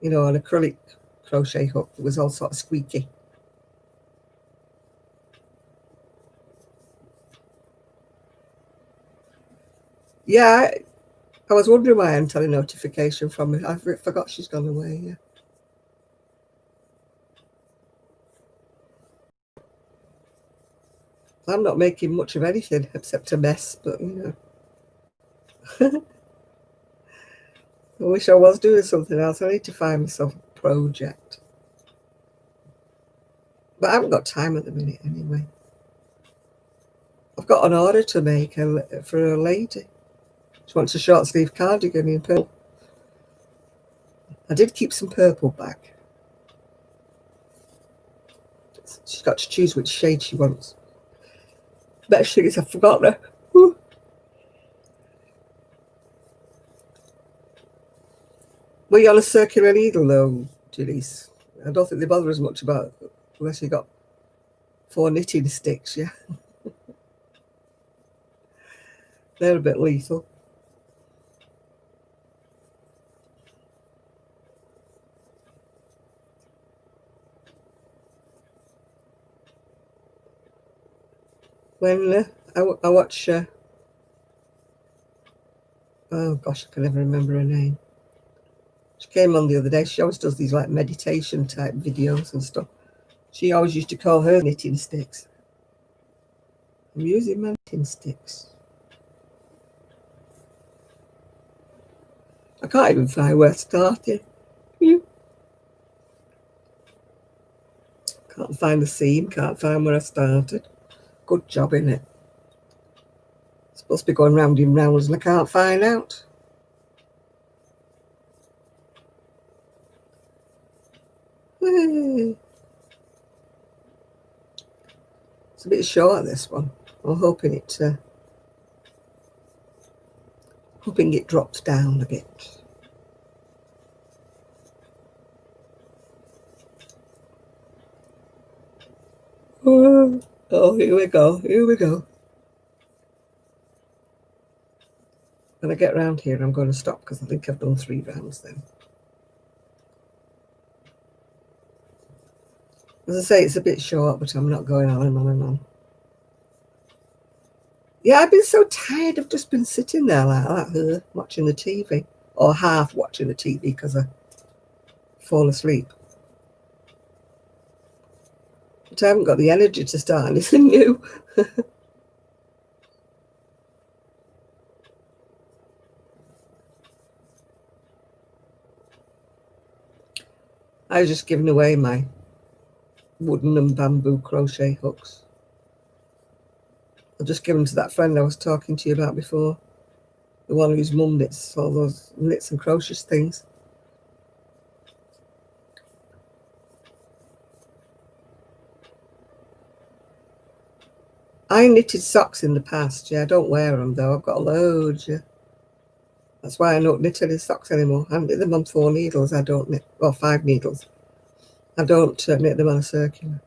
You know, an acrylic crochet hook that was all sort of squeaky. Yeah, I was wondering why I hadn't had a notification from her. I forgot she's gone away, yeah. I'm not making much of anything except a mess, but you know. I wish I was doing something else. I need to find myself a project. But I haven't got time at the minute anyway. I've got an order to make for a lady. She wants a short sleeve cardigan in purple. I did keep some purple back. She's got to choose which shade she wants. Best thing is I've forgotten her. Whew. Were you on a circular needle though, Denise? I don't think they bother as much about it, unless you got 4 knitting sticks, yeah. They're a bit lethal. When I watch, oh gosh, I can never remember her name. She came on the other day. She always does these like meditation type videos and stuff. She always used to call her knitting sticks. I'm using my knitting sticks. I can't even find where I started. Can't find the seam, can't find where I started. Good job, innit? It's supposed to be going round in rounds and I can't find out. It's a bit short, this one. I'm hoping it drops down a bit. Oh, here we go, here we go. When I get round here, I'm going to stop because I think I've done 3 rounds then. As I say, it's a bit short, but I'm not going on and on and on. Yeah, I've been so tired. I've just been sitting there like that, watching the TV, or half watching the TV because I fall asleep. But I haven't got the energy to start anything new. I was just giving away my wooden and bamboo crochet hooks. I'll just give them to that friend I was talking to you about before, the one whose mum knits all those knits and crochets things. I knitted socks in the past, yeah. I don't wear them though. I've got loads, yeah. That's why I don't knit any socks anymore. I knit them on 4 needles. I don't knit, well, 5 needles. I don't knit them on a circular.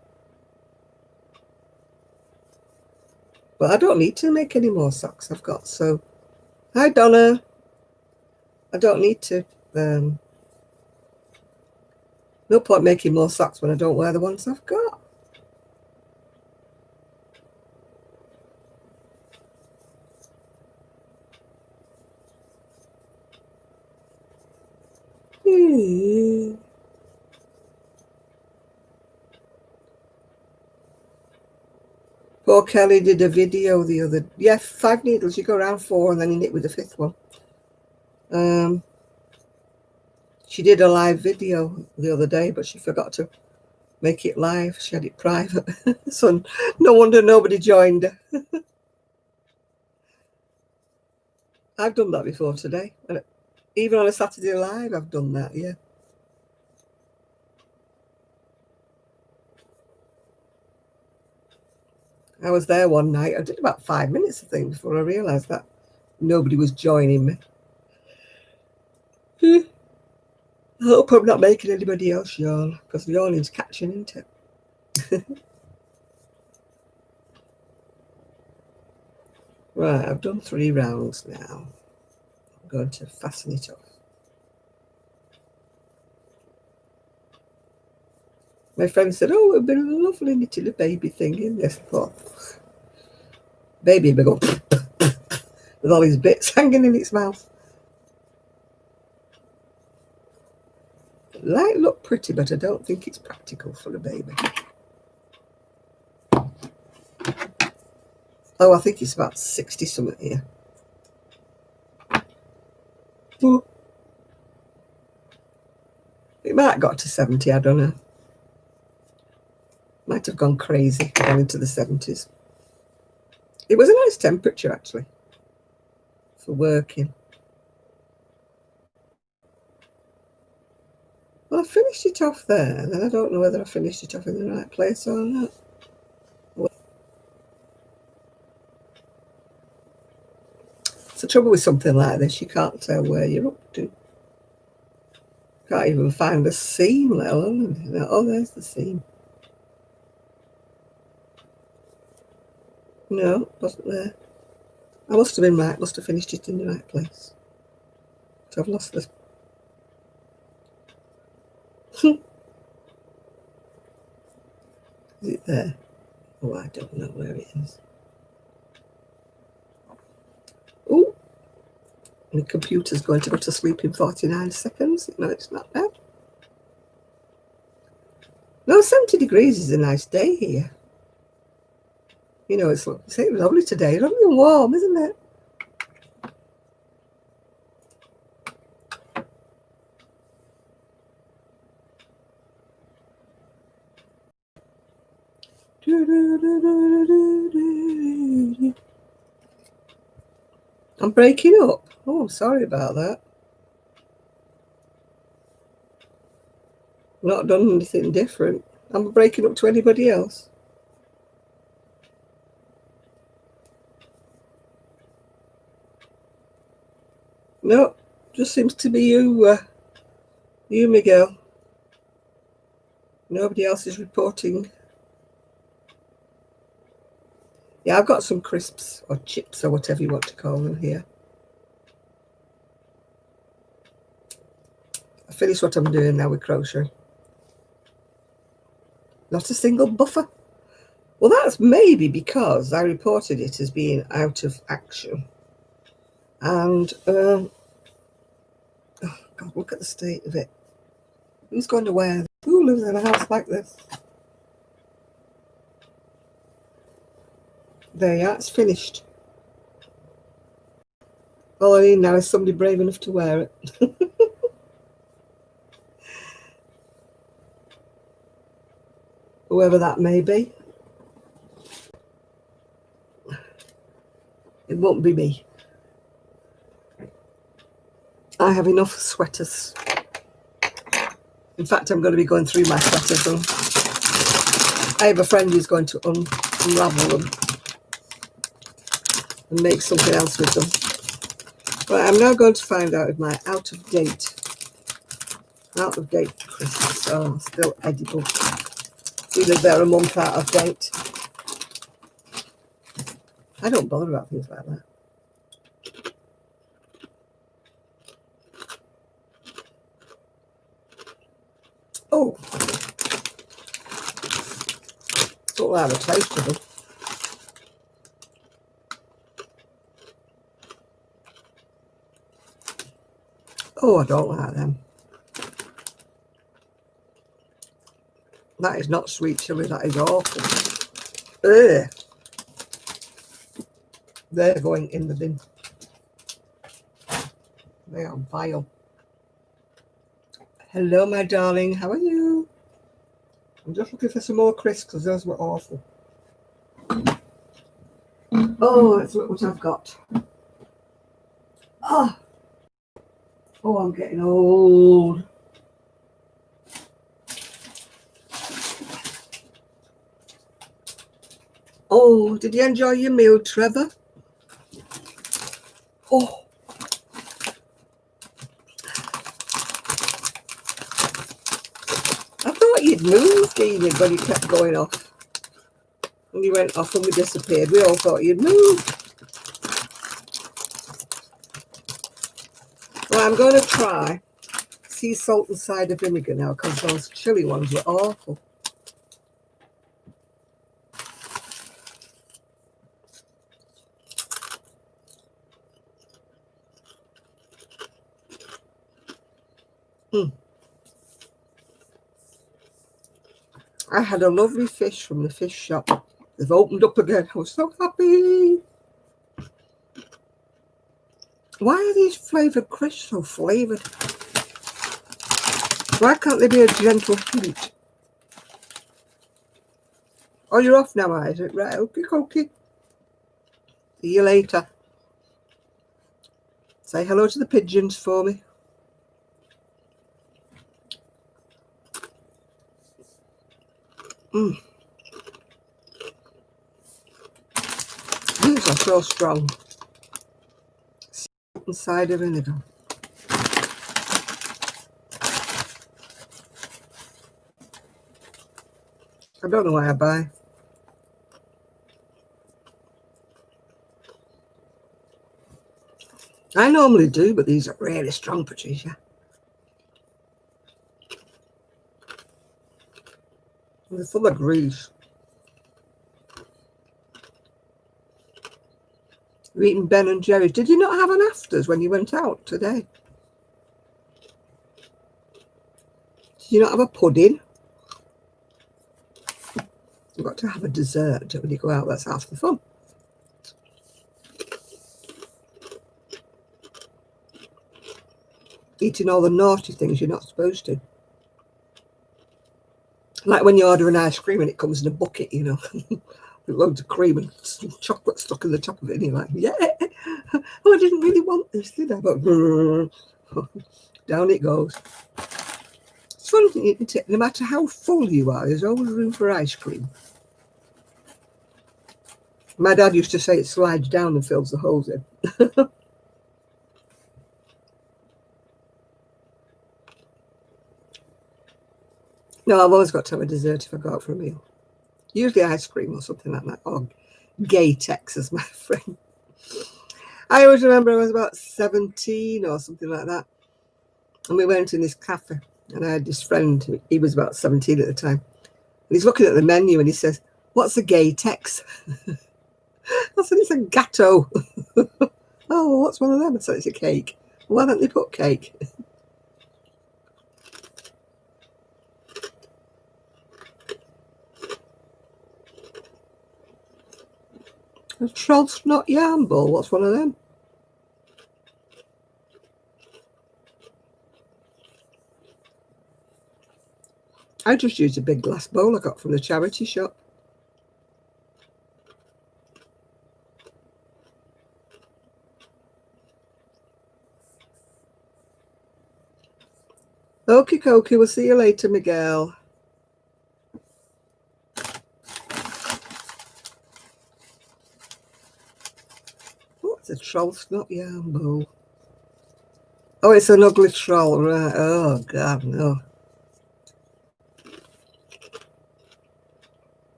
But I don't need to make any more socks I've got. So, hi Donna. I don't need to. No point making more socks when I don't wear the ones I've got. Poor Kelly did a video the other, yeah, 5 needles. You go around 4 and then you knit with the 5th one. She did a live video the other day, but she forgot to make it live. She had it private. So no wonder nobody joined her. I've done that before today. And even on a Saturday live, I've done that, yeah. I was there one night. I did about 5 minutes, I think, before I realised that nobody was joining me. hope I'm not making anybody else yawn, because yawning's catching, isn't it? Right, I've done 3 rounds now. I'm going to fasten it off. My friend said, oh, it'd been a lovely little baby thing in this. I thought, baby would go with all his bits hanging in its mouth. It might look pretty, but I don't think it's practical for a baby. Oh, I think it's about 60 something here. Ooh. It might have got to 70, I don't know. Might have gone crazy, gone into the 70s. It was a nice temperature, actually, for working. Well, I finished it off there, and then I don't know whether I finished it off in the right place or not. It's the trouble with something like this, you can't tell where you're up to. Can't even find the seam, let alone, oh, there's the seam. No, it wasn't there. I must have been right, must have finished it in the right place. So I've lost this. Is it there? Oh, I don't know where it is. Oh, the computer's going to go to sleep in 49 seconds. No, it's not bad. No, 70 degrees is a nice day here. You know, it's lovely today. It's lovely and warm, isn't it? I'm breaking up. Oh, sorry about that. Not done anything different. I'm breaking up to anybody else. No, just seems to be you, Miguel. Nobody else is reporting. Yeah, I've got some crisps or chips or whatever you want to call them here. I finished what I'm doing now with crochet. Not a single buffer. Well, that's maybe because I reported it as being out of action. And, oh God, look at the state of it. Who's going to wear? Who lives in a house like this? There you are, it's finished. All I need now is somebody brave enough to wear it. Whoever that may be. It won't be me. I have enough sweaters. In fact, I'm going to be going through my sweaters. And I have a friend who's going to unravel them and make something else with them. Right, I'm now going to find out if my out-of-date crisps are still edible. Either they're a month out of date. I don't bother about things like that. Oh, don't have a taste of them. Oh, I don't like them. That is not sweet chili, that is awful. Ugh. They're going in the bin. They are vile. Hello, my darling. How are you? I'm just looking for some more crisps because those were awful. Oh, let's look what I've got. Oh, I'm getting old. Oh, did you enjoy your meal, Trevor? Oh. you'd moved, Enid, when you kept going off. And you went off and we disappeared. We all thought you'd moved. Well, I'm going to try sea salt and cider vinegar now because those chili ones were awful. I had a lovely fish from the fish shop. They've opened up again. I was so happy. Why are these flavoured crisps so flavoured? Why can't they be a gentle heat? Oh, you're off now, Isaac. Right, okay. See you later. Say hello to the pigeons for me. These are so strong. Salt and cider vinegar. I don't know why I buy. I normally do, but these are really strong, Patricia. They're full of grease. You're eating Ben and Jerry's. Did you not have an afters when you went out today? Did you not have a pudding? You've got to have a dessert when you go out. That's half the fun. Eating all the naughty things you're not supposed to. Like when you order an ice cream and it comes in a bucket, you know, with loads of cream and chocolate stuck in the top of it. And you're like, yeah, oh, I didn't really want this, did I? But down it goes. It's funny, isn't it? No matter how full you are, there's always room for ice cream. My dad used to say it slides down and fills the holes in. No, I've always got to have a dessert if I go out for a meal. Usually ice cream or something like that, or Gay-Tex, as my friend. I always remember I was about 17 or something like that. And we went in this cafe and I had this friend, he was about 17 at the time. And he's looking at the menu and he says, "What's a Gay-Tex?" I said, "It's a gatto." "Oh, well, what's one of them?" I said, "It's a cake." "Why don't they put cake?" A troll's not yarn ball. What's one of them? I just used a big glass bowl I got from the charity shop. Okie dokie, we'll see you later, Miguel. What's a troll snot yarn bowl? Oh, it's an ugly troll, right? Oh, God, no.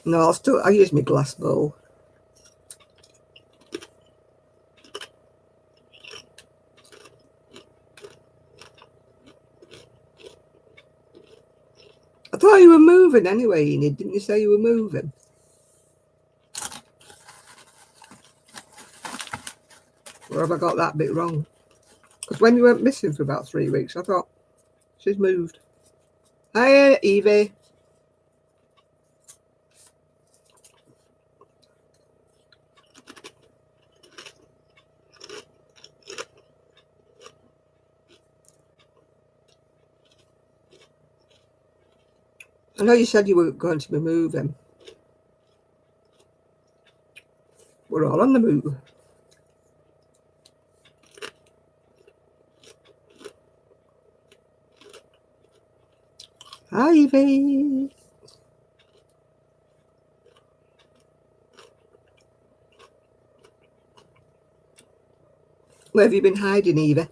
No, I use my glass bowl. I thought you were moving anyway, Enid. Didn't you say you were moving? Or have I got that bit wrong? Because when you went missing for about 3 weeks, I thought, she's moved. Hiya, Evie. I know you said you were going to be moving. We're all on the move. Hi, Evie. Where have you been hiding, Eva?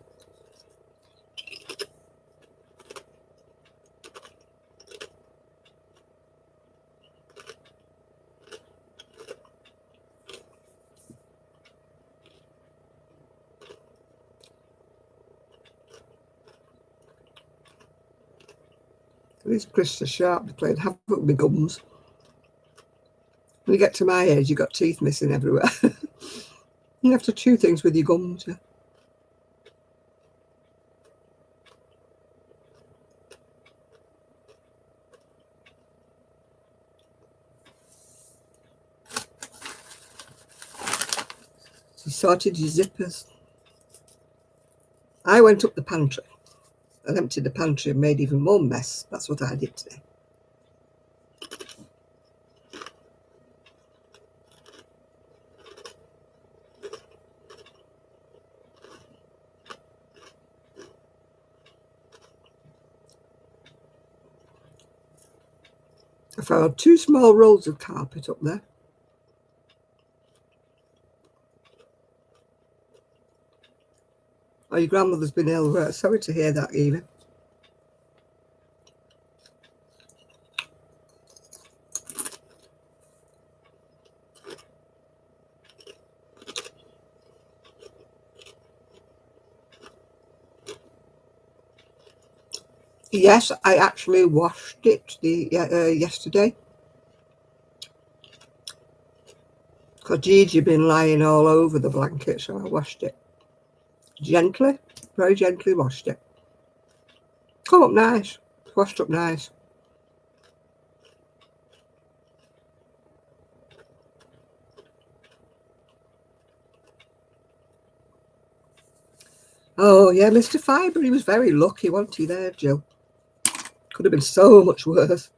This Krista Sharp playing havoc with my gums. When you get to my age, you've got teeth missing everywhere. You have to chew things with your gums. Yeah. You sorted your zippers. I went up the pantry and emptied the pantry and made even more mess. That's what I did today. I found 2 small rolls of carpet up there. Oh, your grandmother's been ill. Right? Sorry to hear that, Eva. Yes, I actually washed it yesterday. Because Gigi been lying all over the blanket, so I washed it. Gently, very gently washed it. Come up nice. Washed up nice. Oh, yeah, Mr. Fibre, he was very lucky, wasn't he there, Jill? Could have been so much worse.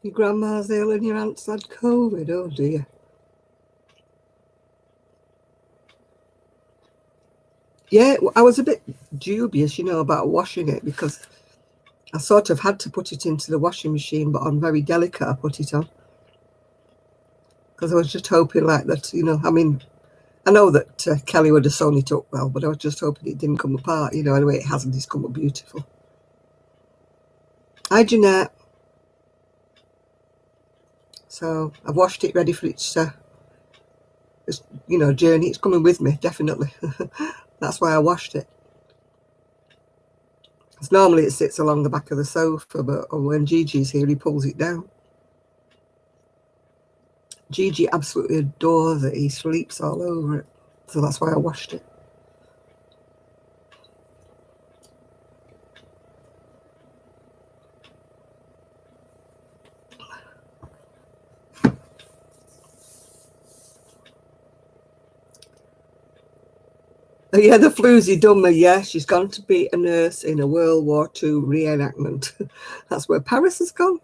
Your grandma's ill and your aunt's had COVID, oh dear. Yeah, I was a bit dubious, about washing it because I sort of had to put it into the washing machine, but on very delicate I put it on. Because I was just hoping like that, I know that Kelly would have sewn it up well, but I was just hoping it didn't come apart, anyway it hasn't, it's come up beautiful. Hi, Jeanette. So I've washed it ready for its journey. It's coming with me, definitely. That's why I washed it. Because normally it sits along the back of the sofa, but when Gigi's here, he pulls it down. Gigi absolutely adores it. He sleeps all over it. So that's why I washed it. Yeah, the floozy dummer, yeah. She's gone to be a nurse in a World War II reenactment. That's where Paris has gone.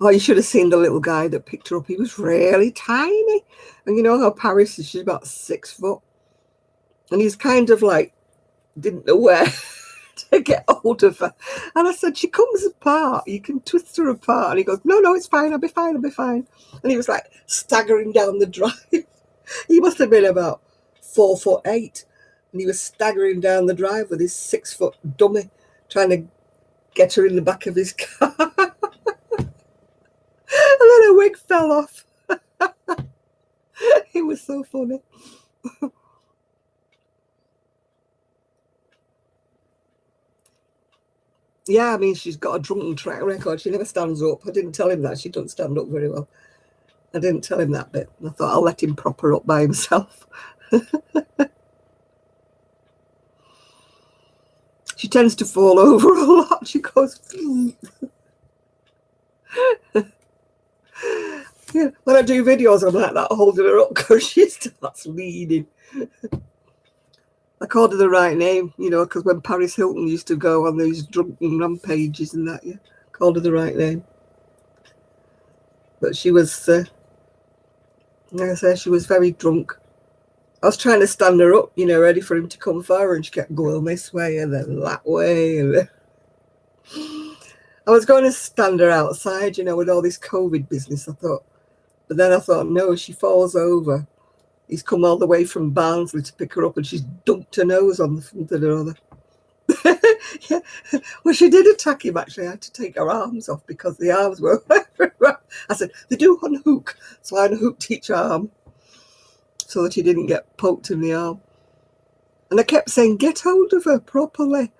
Oh, you should have seen the little guy that picked her up. He was really tiny. And you know how Paris is, she's about 6 foot. And he's kind of like, didn't know where to get hold of her. And I said, she comes apart. You can twist her apart. And he goes, no, it's fine. I'll be fine. And he was like staggering down the drive. He must have been about 4'8". And he was staggering down the drive with his 6 foot dummy, trying to get her in the back of his car. And then her wig fell off. It was so funny. Yeah, I mean, she's got a drunken track record. She never stands up. I didn't tell him that. She doesn't stand up very well. I didn't tell him that bit. I thought I'll let him prop her up by himself. She tends to fall over a lot. She goes, yeah, Yeah, when I do videos, I'm like that, holding her up because she starts leaning. I called her the right name, you know, because when Paris Hilton used to go on these drunken rampages and that, yeah, called her the right name. But she was, like I said, she was very drunk. I was trying to stand her up, you know, ready for him to come for her, and she kept going this way and then that way. And then I was going to stand her outside, you know, with all this COVID business, I thought. But then I thought, no, she falls over. He's come all the way from Barnsley to pick her up, and she's dumped her nose on the front of the other. Yeah. Well, she did attack him, actually. I had to take her arms off because the arms were... I said, they do unhook. So I unhooked each arm so that he didn't get poked in the arm. And I kept saying, get hold of her properly.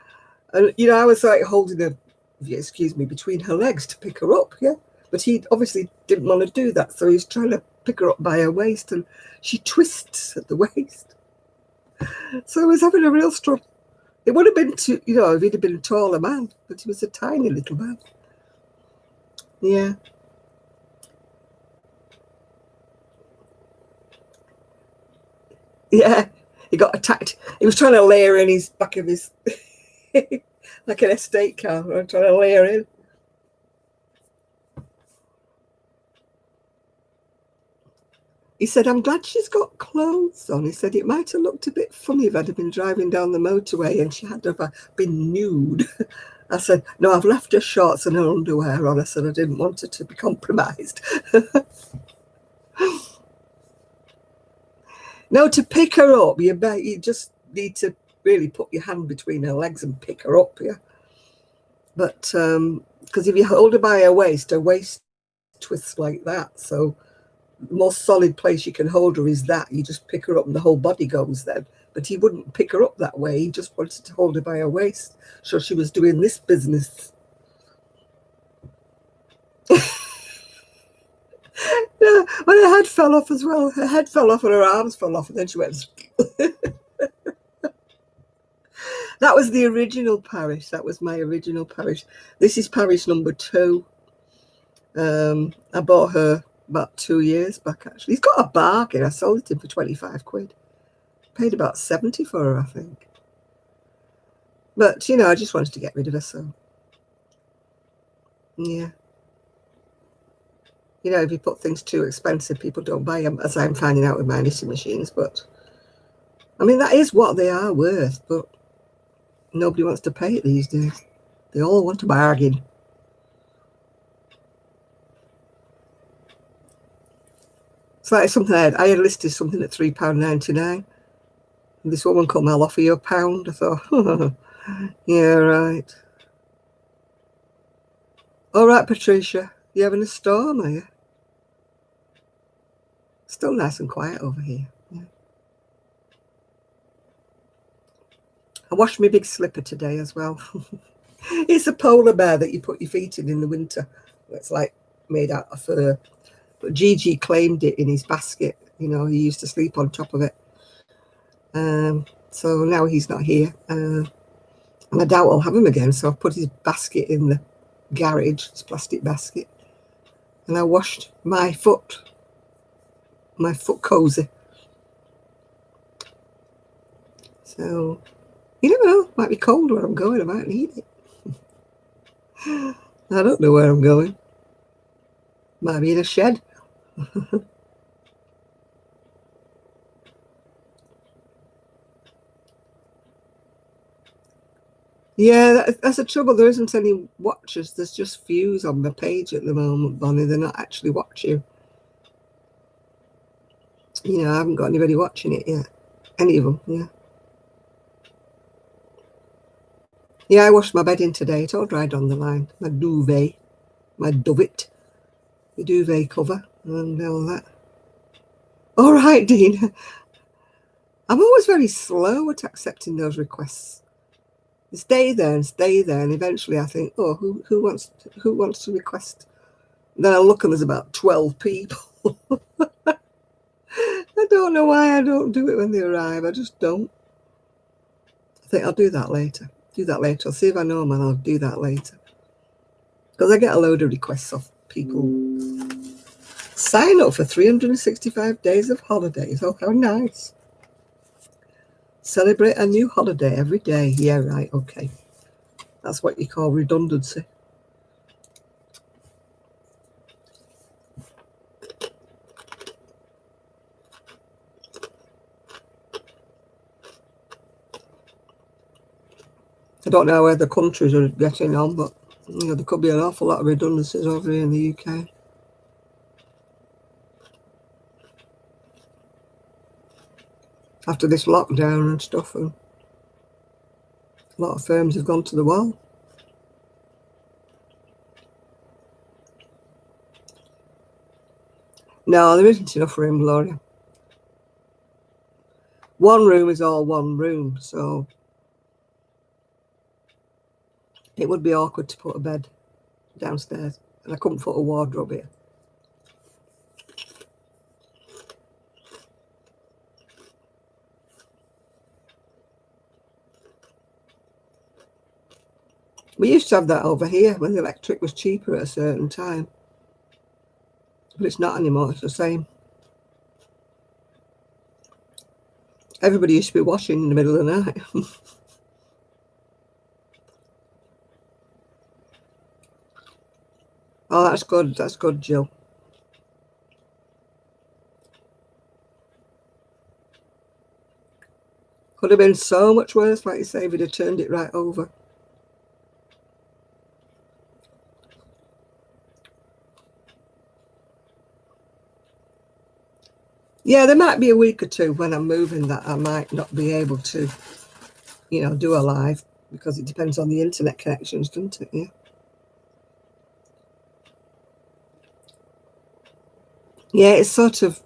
And, you know, I was like holding her, excuse me, between her legs to pick her up, yeah. But he obviously didn't want to do that, so he was trying to pick her up by her waist, and she twists at the waist. So I was having a real struggle. It would have been too, you know, if he'd have been a taller man, but he was a tiny little man. Yeah. Yeah. He got attacked. He was trying to lay her in his back of his, like an estate car, trying to lay her in. He said, I'm glad she's got clothes on. He said, it might have looked a bit funny if I'd have been driving down the motorway and she had to have been nude. I said, no, I've left her shorts and her underwear on. I said, I didn't want her to be compromised. No, to pick her up, you just need to really put your hand between her legs and pick her up, yeah. But, because if you hold her by her waist twists like that. So the most solid place you can hold her is that. You just pick her up and the whole body goes then. But he wouldn't pick her up that way. He just wanted to hold her by her waist. So she was doing this business. Yeah, well, her head fell off as well. Her head fell off and her arms fell off, and then she went. That was the original Paris. That was my original Paris. This is Paris number 2. I bought her about 2 years back, actually. He's got a bargain. I sold it him for 25 quid. Paid about 70 for her, I think. But, you know, I just wanted to get rid of her, so. Yeah. You know, if you put things too expensive, people don't buy them, as I'm finding out with my knitting machines. But, I mean, that is what they are worth, but nobody wants to pay it these days. They all want a bargain. It's like something I had listed something at £3.99. And this woman come, I'll offer you £1. I thought, oh, yeah, right. All right, Patricia, you having a storm, are you? Still nice and quiet over here. Yeah. I washed my big slipper today as well. It's a polar bear that you put your feet in the winter. It's like made out of fur. But Gigi claimed it in his basket. You know, he used to sleep on top of it. So now he's not here. And I doubt I'll have him again. So I've put his basket in the garage, his plastic basket. And I washed my foot cozy. So you never know, might be cold where I'm going. I might need it. I don't know where I'm going. Might be in a shed. Yeah, that's the trouble. There isn't any watchers. There's just views on my page at the moment, Bonnie. They're not actually watching. You know, I haven't got anybody watching it yet. Any of them, yeah. Yeah, I washed my bedding today. It all dried on the line. My duvet, my dovet, the duvet cover, and all that. All right, Dean. I'm always very slow at accepting those requests. Stay there, and eventually I think, oh, who wants to request? And then I look and there's about 12 people. I don't know why I don't do it when they arrive. I just don't. I think I'll do that later. I'll see if I know them and I'll do that later. Because I get a load of requests off people Sign up for 365 days of holidays. Oh, how nice. Celebrate a new holiday every day. Yeah, right, okay. That's what you call redundancy. I don't know how other countries are getting on, but there could be an awful lot of redundancies over here in the UK. After this lockdown and stuff, and a lot of firms have gone to the wall. No, there isn't enough room, Gloria. One room is all one room, so it would be awkward to put a bed downstairs, and I couldn't put a wardrobe here. We used to have that over here when the electric was cheaper at a certain time, but it's not anymore. It's the same. Everybody used to be washing in the middle of the night. Oh, that's good. That's good, Jill. Could have been so much worse, like you say, if he'd have turned it right over. Yeah, there might be a week or two when I'm moving that I might not be able to, do a live, because it depends on the internet connections, doesn't it? Yeah. Yeah, it's sort of,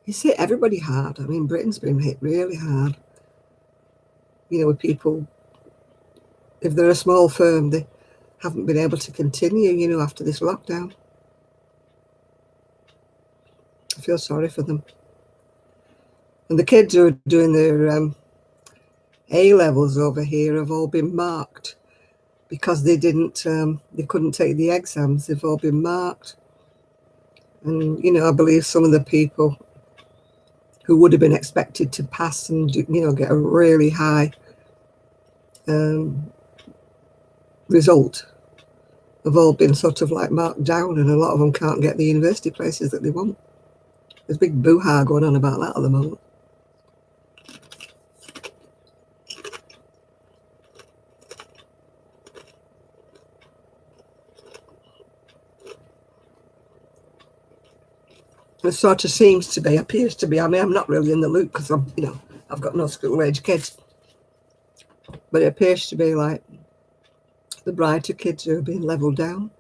it's hit everybody hard. I mean, Britain's been hit really hard. With people, if they're a small firm, they haven't been able to continue, after this lockdown. I feel sorry for them. And the kids who are doing their A-levels over here have all been marked because they couldn't take the exams. They've all been marked. And, I believe some of the people who would have been expected to pass and, get a really high result have all been sort of like marked down, and a lot of them can't get the university places that they want. There's a big boo-ha going on about that at the moment. It sort of appears to be. I mean, I'm not really in the loop because I've got no school-age kids. But it appears to be like the brighter kids who are being levelled down.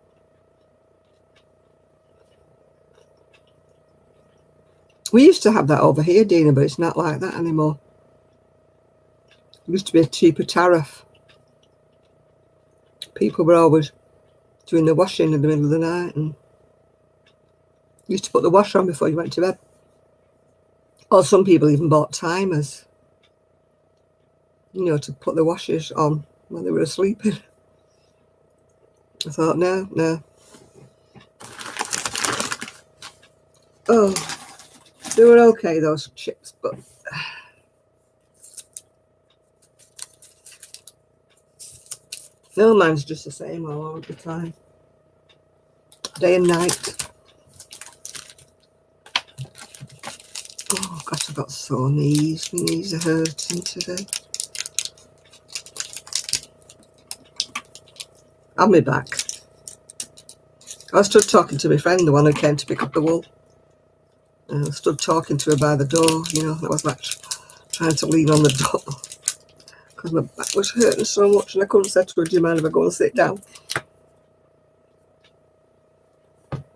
We used to have that over here, Dina, but it's not like that anymore. It used to be a cheaper tariff. People were always doing the washing in the middle of the night, and used to put the washer on before you went to bed. Or some people even bought timers, to put the washers on when they were sleeping. I thought, no. Oh, they were okay, those chips, but no, mine's just the same all the time, day and night. Oh gosh, I've got sore knees. My knees are hurting today. On my back. I stood talking to my friend, the one who came to pick up the wool. I stood talking to her by the door, I was like trying to lean on the door because my back was hurting so much, and I couldn't say to her, do you mind if I go and sit down?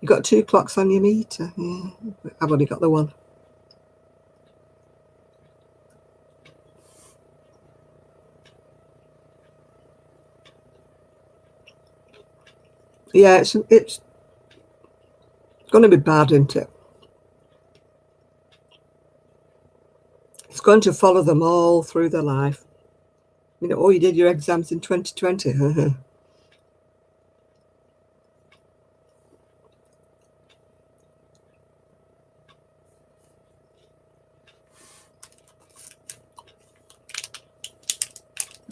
You got 2 clocks on your meter? Yeah, I've only got the one. Yeah, it's going to be bad, isn't it? It's going to follow them all through their life. You did your exams in 2020.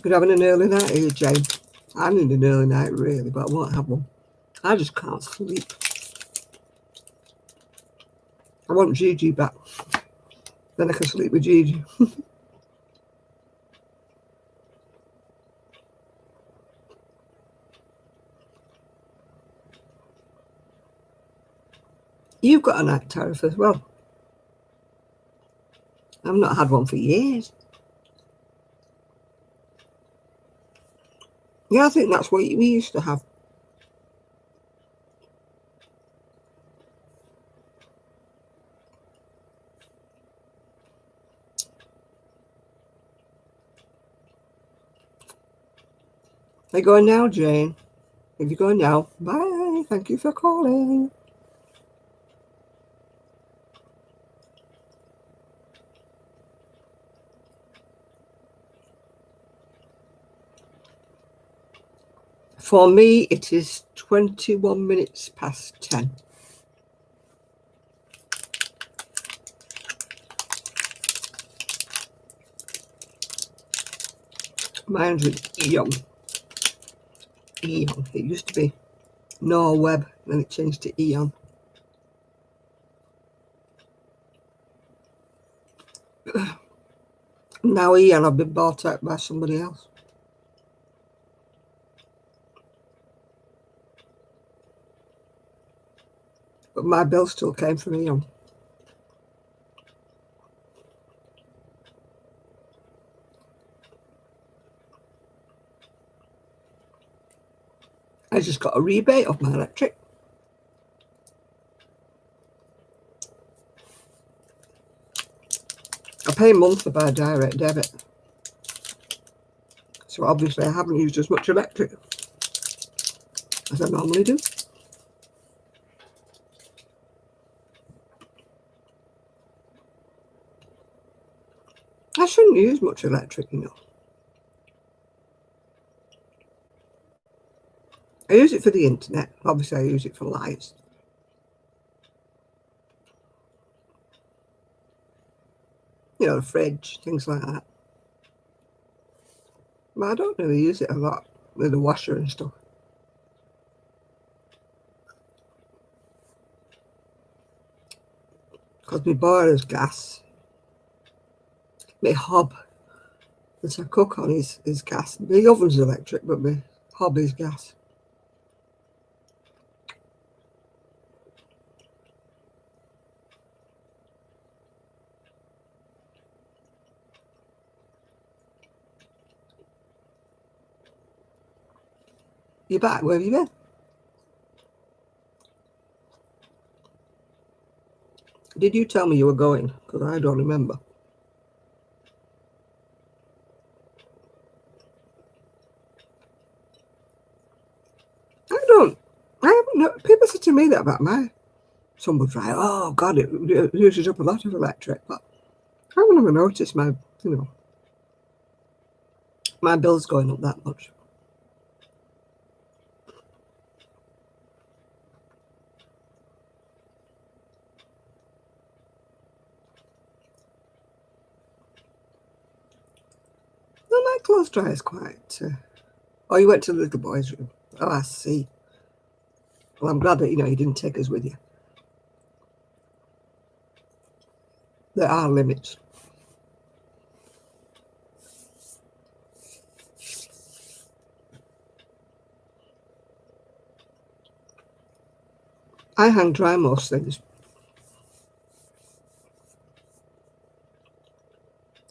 Could having an early night here, Jane. I need an early night, really, but I won't have one. I just can't sleep. I want Gigi back. Then I can sleep with Gigi. You've got a night tariff as well. I've not had one for years. Yeah, I think that's what we used to have. Are you going now, Jane? If you're going now, bye. Thank you for calling. For me, it is 21 minutes past 10. Mine's with Eon. Eon. It used to be Norweb, then it changed to Eon. Now Eon have been bought out by somebody else. But my bill still came from Eon. I just got a rebate of my electric. I pay monthly by direct debit. So obviously I haven't used as much electric as I normally do. I shouldn't use much electric, you know. I use it for the internet. Obviously I use it for lights. You know, the fridge, things like that. But I don't really use it a lot with the washer and stuff. Because my boiler's gas. My hob that I cook on is gas. My oven's electric, but my hob is gas. You back? Where have you been? Did you tell me you were going? Because I don't remember. I haven't know. People say to me that about my tumble dryer. Oh, God, it uses up a lot of electric. But I haven't ever noticed my bill's going up that much. Well, my clothes dryer is quite... Oh, you went to the little boy's room. Oh, I see. Well, I'm glad that, you didn't take us with you. There are limits. I hang dry most things.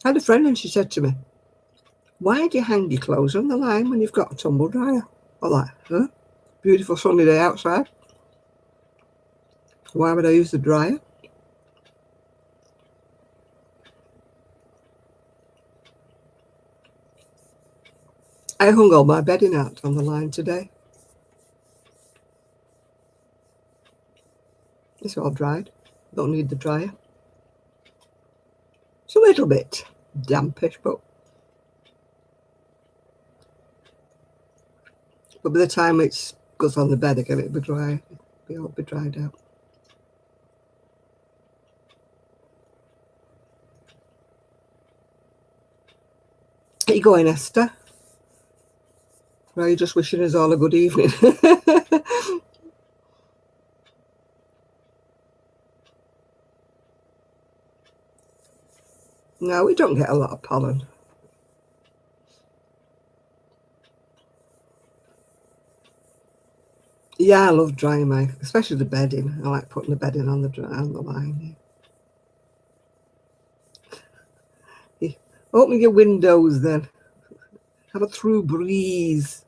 I had a friend and she said to me, why do you hang your clothes on the line when you've got a tumble dryer? I'm like, huh? Beautiful sunny day outside. Why would I use the dryer? I hung all my bedding out on the line today. It's all dried. Don't need the dryer. It's a little bit dampish, but by the time it goes on the bed again, it'll be dry. It'll be dried out. Are you going, Esther? Well, you're just wishing us all a good evening. No, we don't get a lot of pollen. Yeah, I love drying my, especially the bedding. I like putting the bedding on the line. Yeah. Open your windows then. Have a through breeze.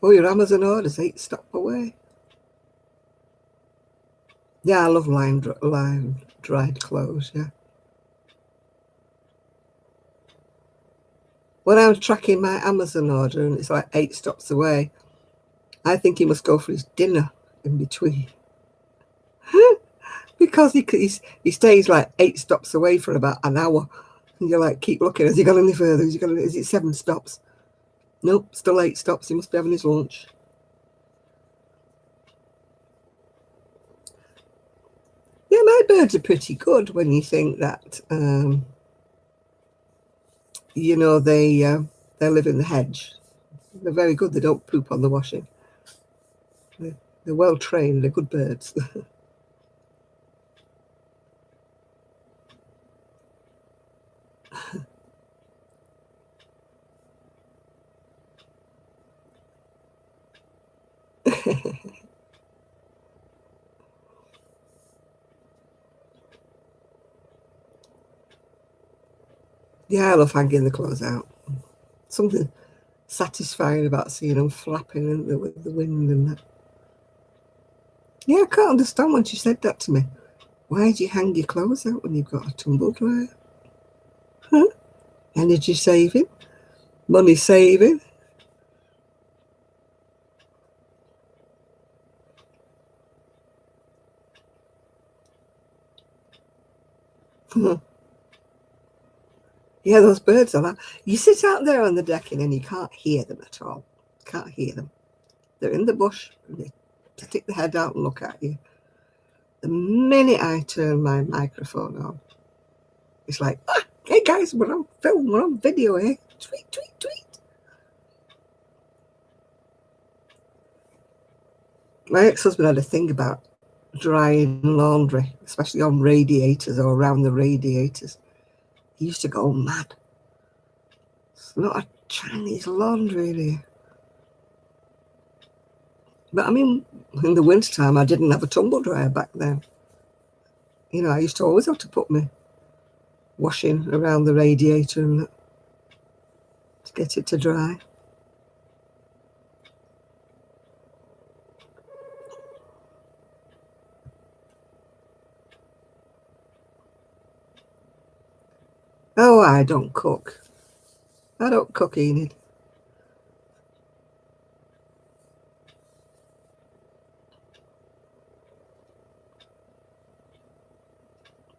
Oh, your Amazon order's 8 stop away. Yeah, I love line dried clothes, yeah. When I was tracking my Amazon order and it's like 8 stops away, I think he must go for his dinner in between. Because he stays like 8 stops away for about an hour. And you're like, keep looking. Has he gone any further? Is it 7 stops? Nope, still 8 stops. He must be having his lunch. Yeah, my birds are pretty good when you think that, you know, they live in the hedge. They're very good. They don't poop on the washing. They're well trained. They're good birds. Yeah, I love hanging the clothes out. Something satisfying about seeing them flapping with the wind and that. Yeah, I can't understand when she said that to me. Why do you hang your clothes out when you've got a tumble dryer? Huh? Energy saving, money saving. Yeah, those birds are like, you sit out there on the decking and you can't hear them at all. Can't hear them. They're in the bush and they stick their head out and look at you. The minute I turn my microphone on, it's like, hey guys, we're on film, we're on video here. Tweet, tweet, tweet. My ex-husband had a thing about drying laundry, especially on radiators or around the radiators. He used to go mad. It's not a Chinese laundry here. But I mean, in the wintertime, I didn't have a tumble dryer back then. You know, I used to always have to put my washing around the radiator and to get it to dry. Oh, I don't cook. I don't cook, Enid.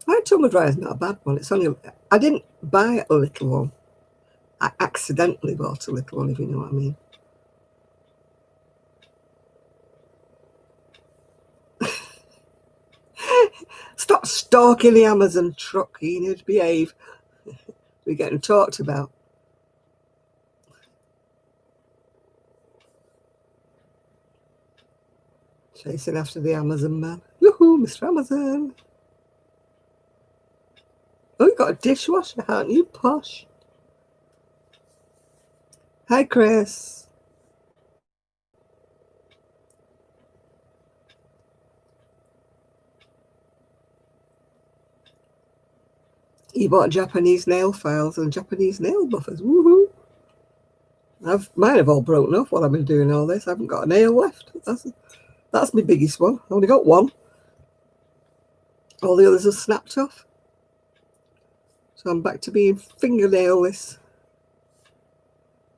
My tumble dryer is not a bad one. It's only, I didn't buy a little one. I accidentally bought a little one, if you know what I mean. Stop stalking the Amazon truck, Enid. Behave. We're getting talked about. Chasing after the Amazon man. Yoo-hoo, Mr. Amazon. Oh, you got a dishwasher, aren't you? Posh. Hi, Chris. You bought Japanese nail files and Japanese nail buffers. Woohoo. Mine have all broken off while I've been doing all this. I haven't got a nail left. That's my biggest one. I only got one. All the others have snapped off. So I'm back to being fingernailless.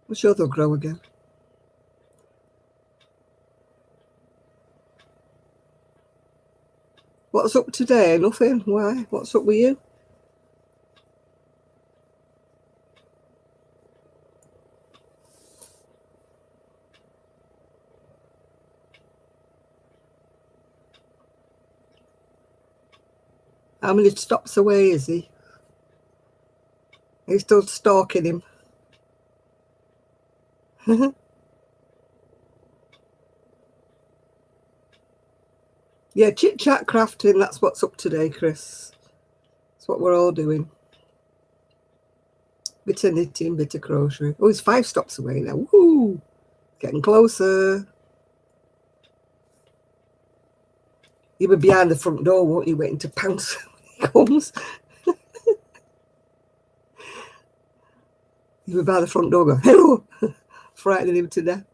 I'm sure they'll grow again. What's up today? Nothing. Why? What's up with you? How many stops away is he? Are you still stalking him? Yeah, chit-chat crafting, that's what's up today, Chris. That's what we're all doing. Bit of knitting, bit of crochet. Oh, he's 5 stops away now. Woo! Getting closer. You'll be behind the front door, won't you, waiting to pounce when he comes? You'll be by the front door going, hello! Frightening him to death.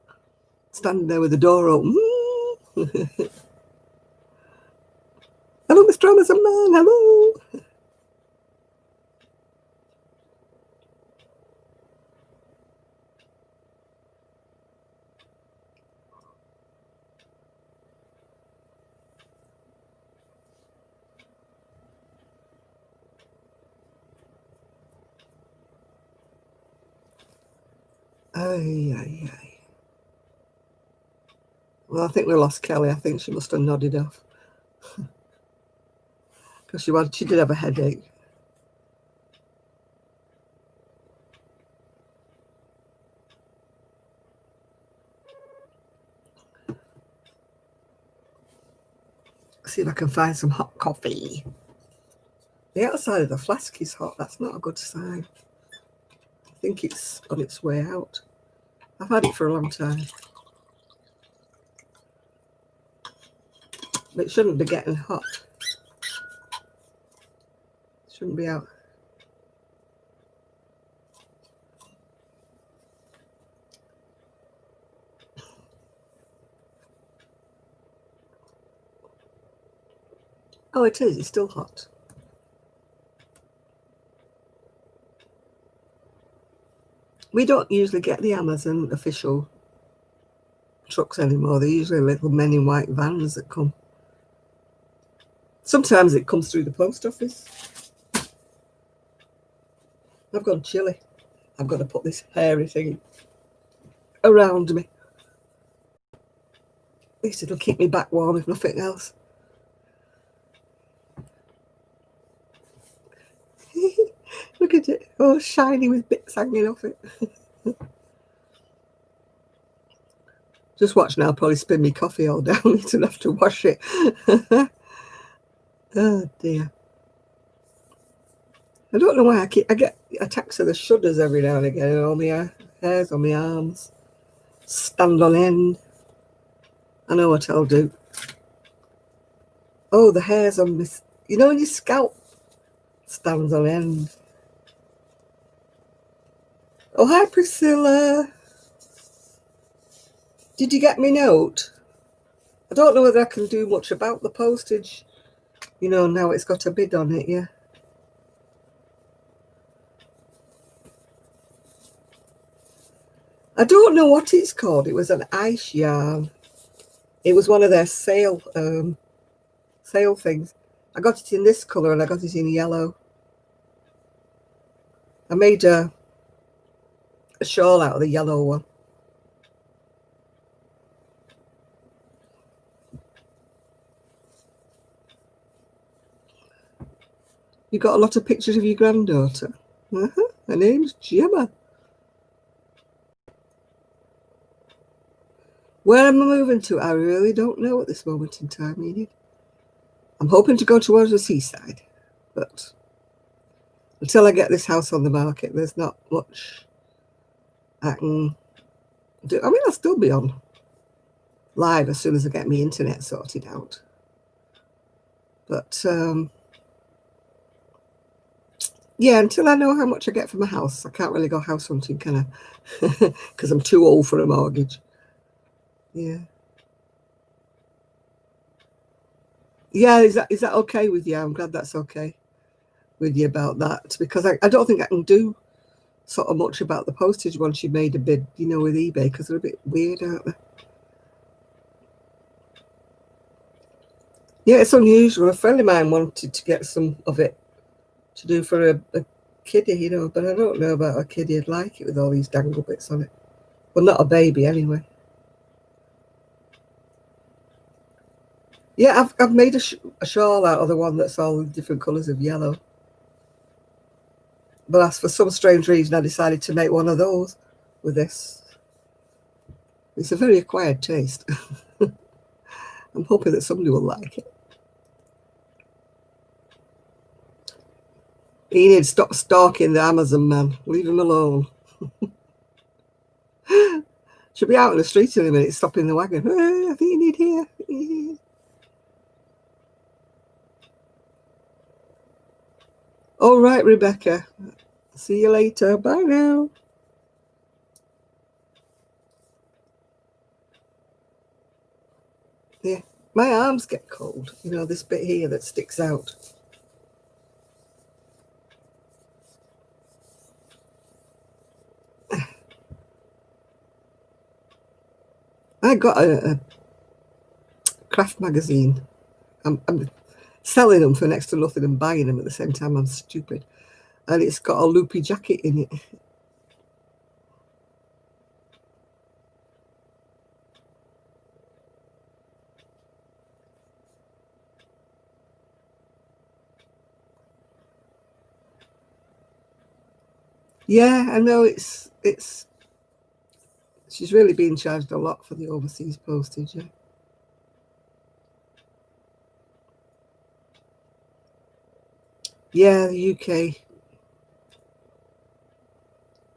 Standing there with the door open. Hello, Mr. Amazon Man, hello! Aye, aye, aye. Well, I think we lost Kelly. I think she must have nodded off. Because she did have a headache. See if I can find some hot coffee. The outside of the flask is hot. That's not a good sign. I think it's on its way out. I've had it for a long time. But it shouldn't be getting hot. It shouldn't be out. Oh, it is. It's still hot. We don't usually get the Amazon official trucks anymore. They're usually little men in white vans that come. Sometimes it comes through the post office. I've gone chilly. I've got to put this hairy thing around me. At least it'll keep me back warm if nothing else. Look at it, all shiny with bits hanging off it. Just watch now, I'll probably spin me coffee all down. I don't have to wash it. Oh dear. I don't know why I get attacks of the shudders every now and again, and all my hairs on my arms stand on end. I know what I'll do. Oh, the hairs on this, you know, when your scalp stands on end. Oh, hi Priscilla. Did you get me note? I don't know whether I can do much about the postage. You know, now it's got a bid on it, yeah. I don't know what it's called. It was an ice yarn. It was one of their sale things. I got it in this colour and I got it in yellow. I made a shawl out of the yellow one. You got a lot of pictures of your granddaughter. Her name's Gemma. Where am I moving to? I really don't know at this moment in time, Edie. I'm hoping to go towards the seaside, but until I get this house on the market, there's not much I can do. I mean, I'll still be on live as soon as I get my internet sorted out. But yeah, until I know how much I get for my house, I can't really go house hunting, can I? Because I'm too old for a mortgage. Yeah. Yeah, is that okay with you? I'm glad that's okay with you about that, because I don't think I can do sort of much about the postage once you made a bid, you know, with eBay, because they're a bit weird, aren't they? Yeah, it's unusual. A friend of mine wanted to get some of it to do for a kiddie, you know, but I don't know about a kiddie would like it with all these dangle bits on it. Well, not a baby anyway. Yeah, I've made a shawl out of the one that's all different colours of yellow. But as for some strange reason, I decided to make one of those with this. It's a very acquired taste. I'm hoping that somebody will like it. Enid, stop stalking the Amazon man. Leave him alone. She'll be out in the street in a minute, stopping the wagon. I think you need here. All right, Rebecca. See you later. Bye now. Yeah, my arms get cold. You know, this bit here that sticks out. I got a craft magazine. I'm selling them for next to nothing and buying them at the same time. I'm stupid. And it's got a loopy jacket in it. Yeah, I know it's she's really being charged a lot for the overseas postage. Yeah. Yeah, the UK.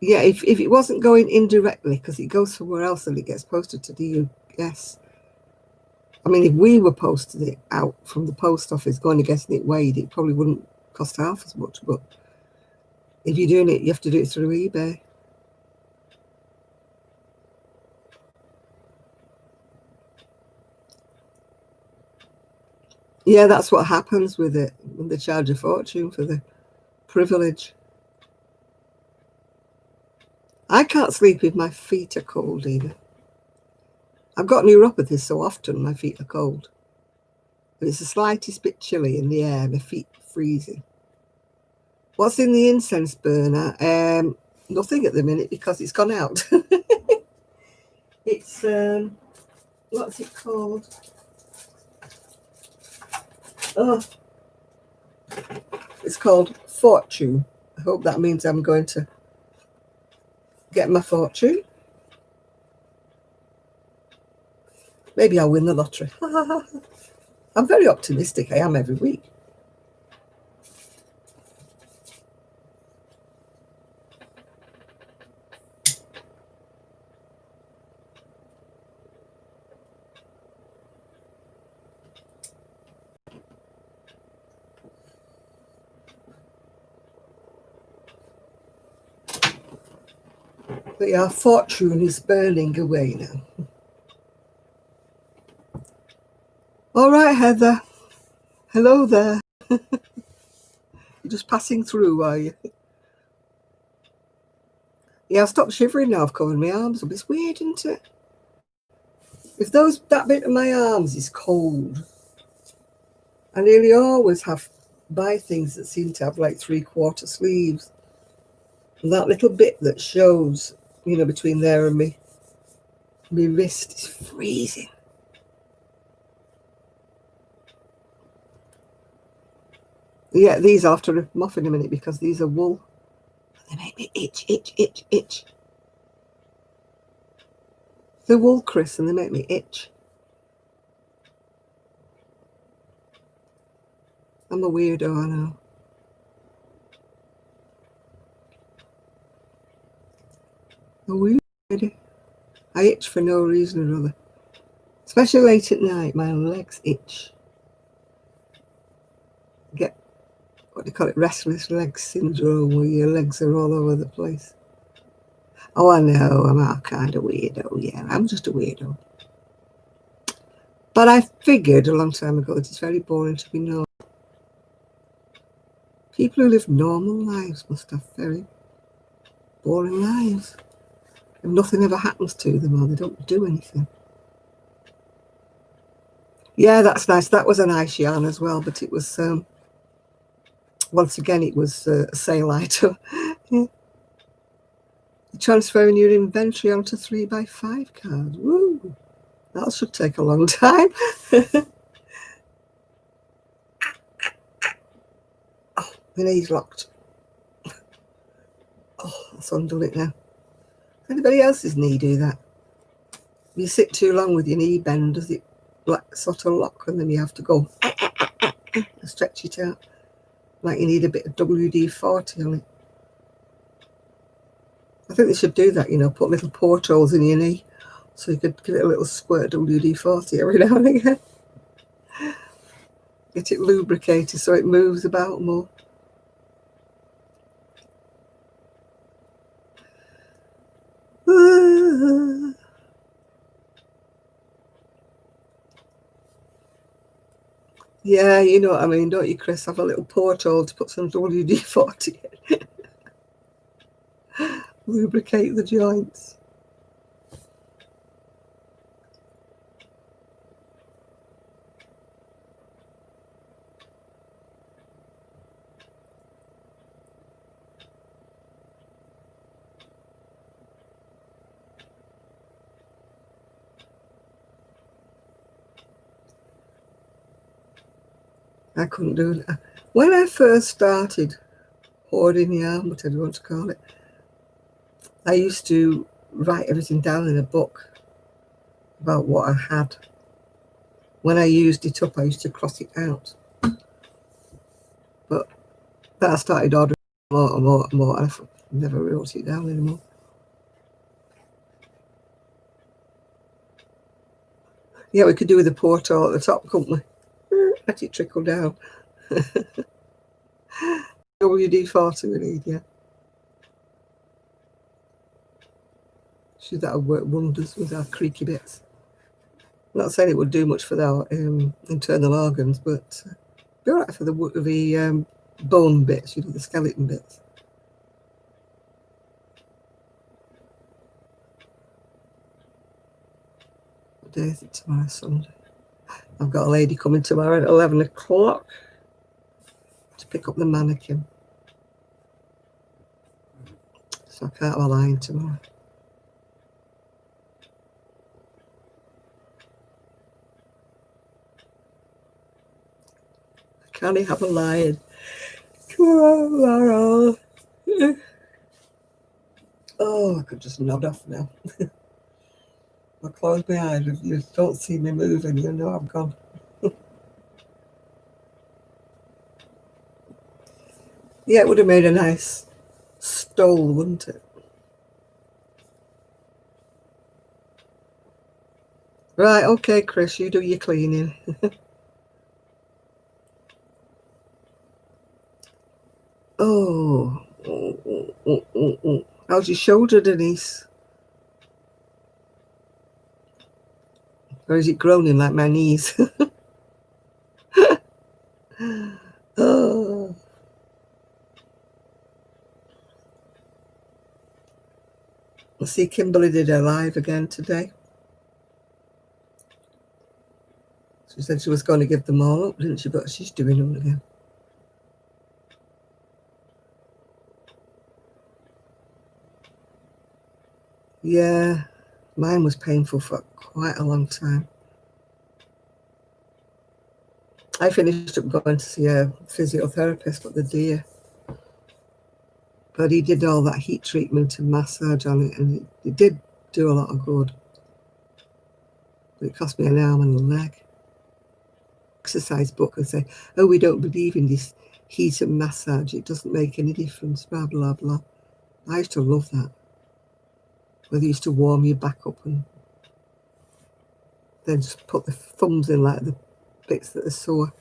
Yeah, if it wasn't going indirectly, because it goes somewhere else and it gets posted to the US. I mean, if we were posted it out from the post office going to getting it weighed, it probably wouldn't cost half as much. But if you're doing it, you have to do it through eBay. Yeah, that's what happens with it. When they charge a fortune for the privilege. I can't sleep if my feet are cold either. I've got neuropathy so often my feet are cold. If it's the slightest bit chilly in the air, my feet are freezing. What's in the incense burner? Nothing at the minute because it's gone out. It's what's it called? Oh, it's called Fortune. I hope that means I'm going to get my fortune. Maybe I'll win the lottery. I'm very optimistic. I am every week. But yeah, fortune is burning away now. All right, Heather. Hello there. You're just passing through, are you? Yeah, I've stopped shivering now. I've covered my arms up. It's weird, isn't it? If that bit of my arms is cold, I nearly always buy things that seem to have like 3/4 sleeves. And that little bit that shows, between there and my wrist is freezing. Yeah, these I'll have to rip them off in a minute because these are wool. They make me itch. They're wool, Chris, and they make me itch. I'm a weirdo, I know. A weirdo. I itch for no reason or other. Especially late at night, my legs itch. Get, what do you call it, restless leg syndrome, where your legs are all over the place. Oh, I know, I'm a kind of weirdo. Yeah, I'm just a weirdo. But I figured a long time ago that it's very boring to be normal. People who live normal lives must have very boring lives. And nothing ever happens to them or they don't do anything. Yeah, that's nice. That was a nice yarn as well, but it was, once again, it was a sale item. Yeah. Transferring your inventory onto 3x5 cards. Woo! That should take a long time. My knee's locked. Oh, that's undone it now. Anybody else's knee do that? You sit too long with your knee bend, does it like sort of lock, and then you have to go and stretch it out like you need a bit of WD-40 on it. I think they should do that, you know, put little portholes in your knee so you could give it a little squirt of WD-40 every now and again. Get it lubricated so it moves about more. Yeah, you know what I mean, don't you, Chris? Have a little porthole to put some WD-40 in. Lubricate the joints. I couldn't do it. When I first started hoarding yarn, whatever you want to call it, I used to write everything down in a book about what I had. When I used it up, I used to cross it out. But then I started ordering more and more and more, and I never wrote it down anymore. Yeah, we could do with a porthole at the top, couldn't we? Let it trickle down. WD-40 we need, yeah. Should that have worked wonders with our creaky bits. I'm not saying it would do much for our internal organs, but be all right for the bone bits, you know, the skeleton bits. What day is it tomorrow? Sunday. I've got a lady coming tomorrow at 11 o'clock to pick up the mannequin. So I can't have a line tomorrow. I can't have a line tomorrow. Oh, I could just nod off now. I close my eyes. If you don't see me moving, you know I'm gone. Yeah, it would have made a nice stole, wouldn't it? Right, okay, Chris, you do your cleaning. Oh. How's your shoulder, Denise? Or is it groaning like my knees? Oh. I see Kimberly did her live again today. She said she was going to give them all up, didn't she? But she's doing them again. Yeah, mine was painful for quite a long time. I finished up going to see a physiotherapist, but the dear. But he did all that heat treatment and massage on it, and it did do a lot of good. But it cost me an arm and a leg. Exercise book and say, oh, we don't believe in this heat and massage. It doesn't make any difference, blah, blah, blah. I used to love that. Where they used to warm your back up and then just put the thumbs in like the bits that are sore.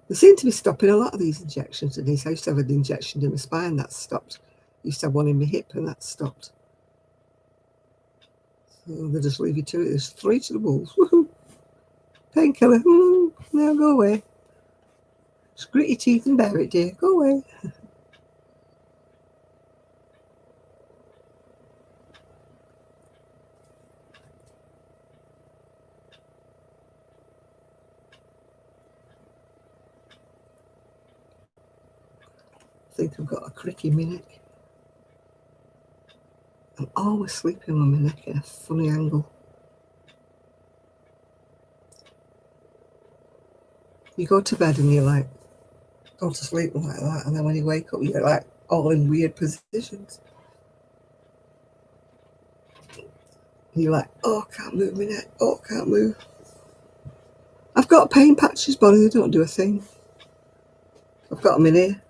They seem to be stopping a lot of these injections. And I used to have an injection in my spine, that stopped. I used to have one in my hip and that stopped. So they just leave you to it. There's 3 to the wolves. Woohoo! Painkiller. Now go away. Just grit your teeth and bear it, dear. Go away. I think I've got a crick in my neck. I'm always sleeping on my neck in a funny angle. You go to bed and you're like, go to sleep like that, and then when you wake up, you're like all in weird positions. You're like, oh, I can't move my neck. Oh, I can't move. I've got pain patches, but they don't do a thing. I've got them in here.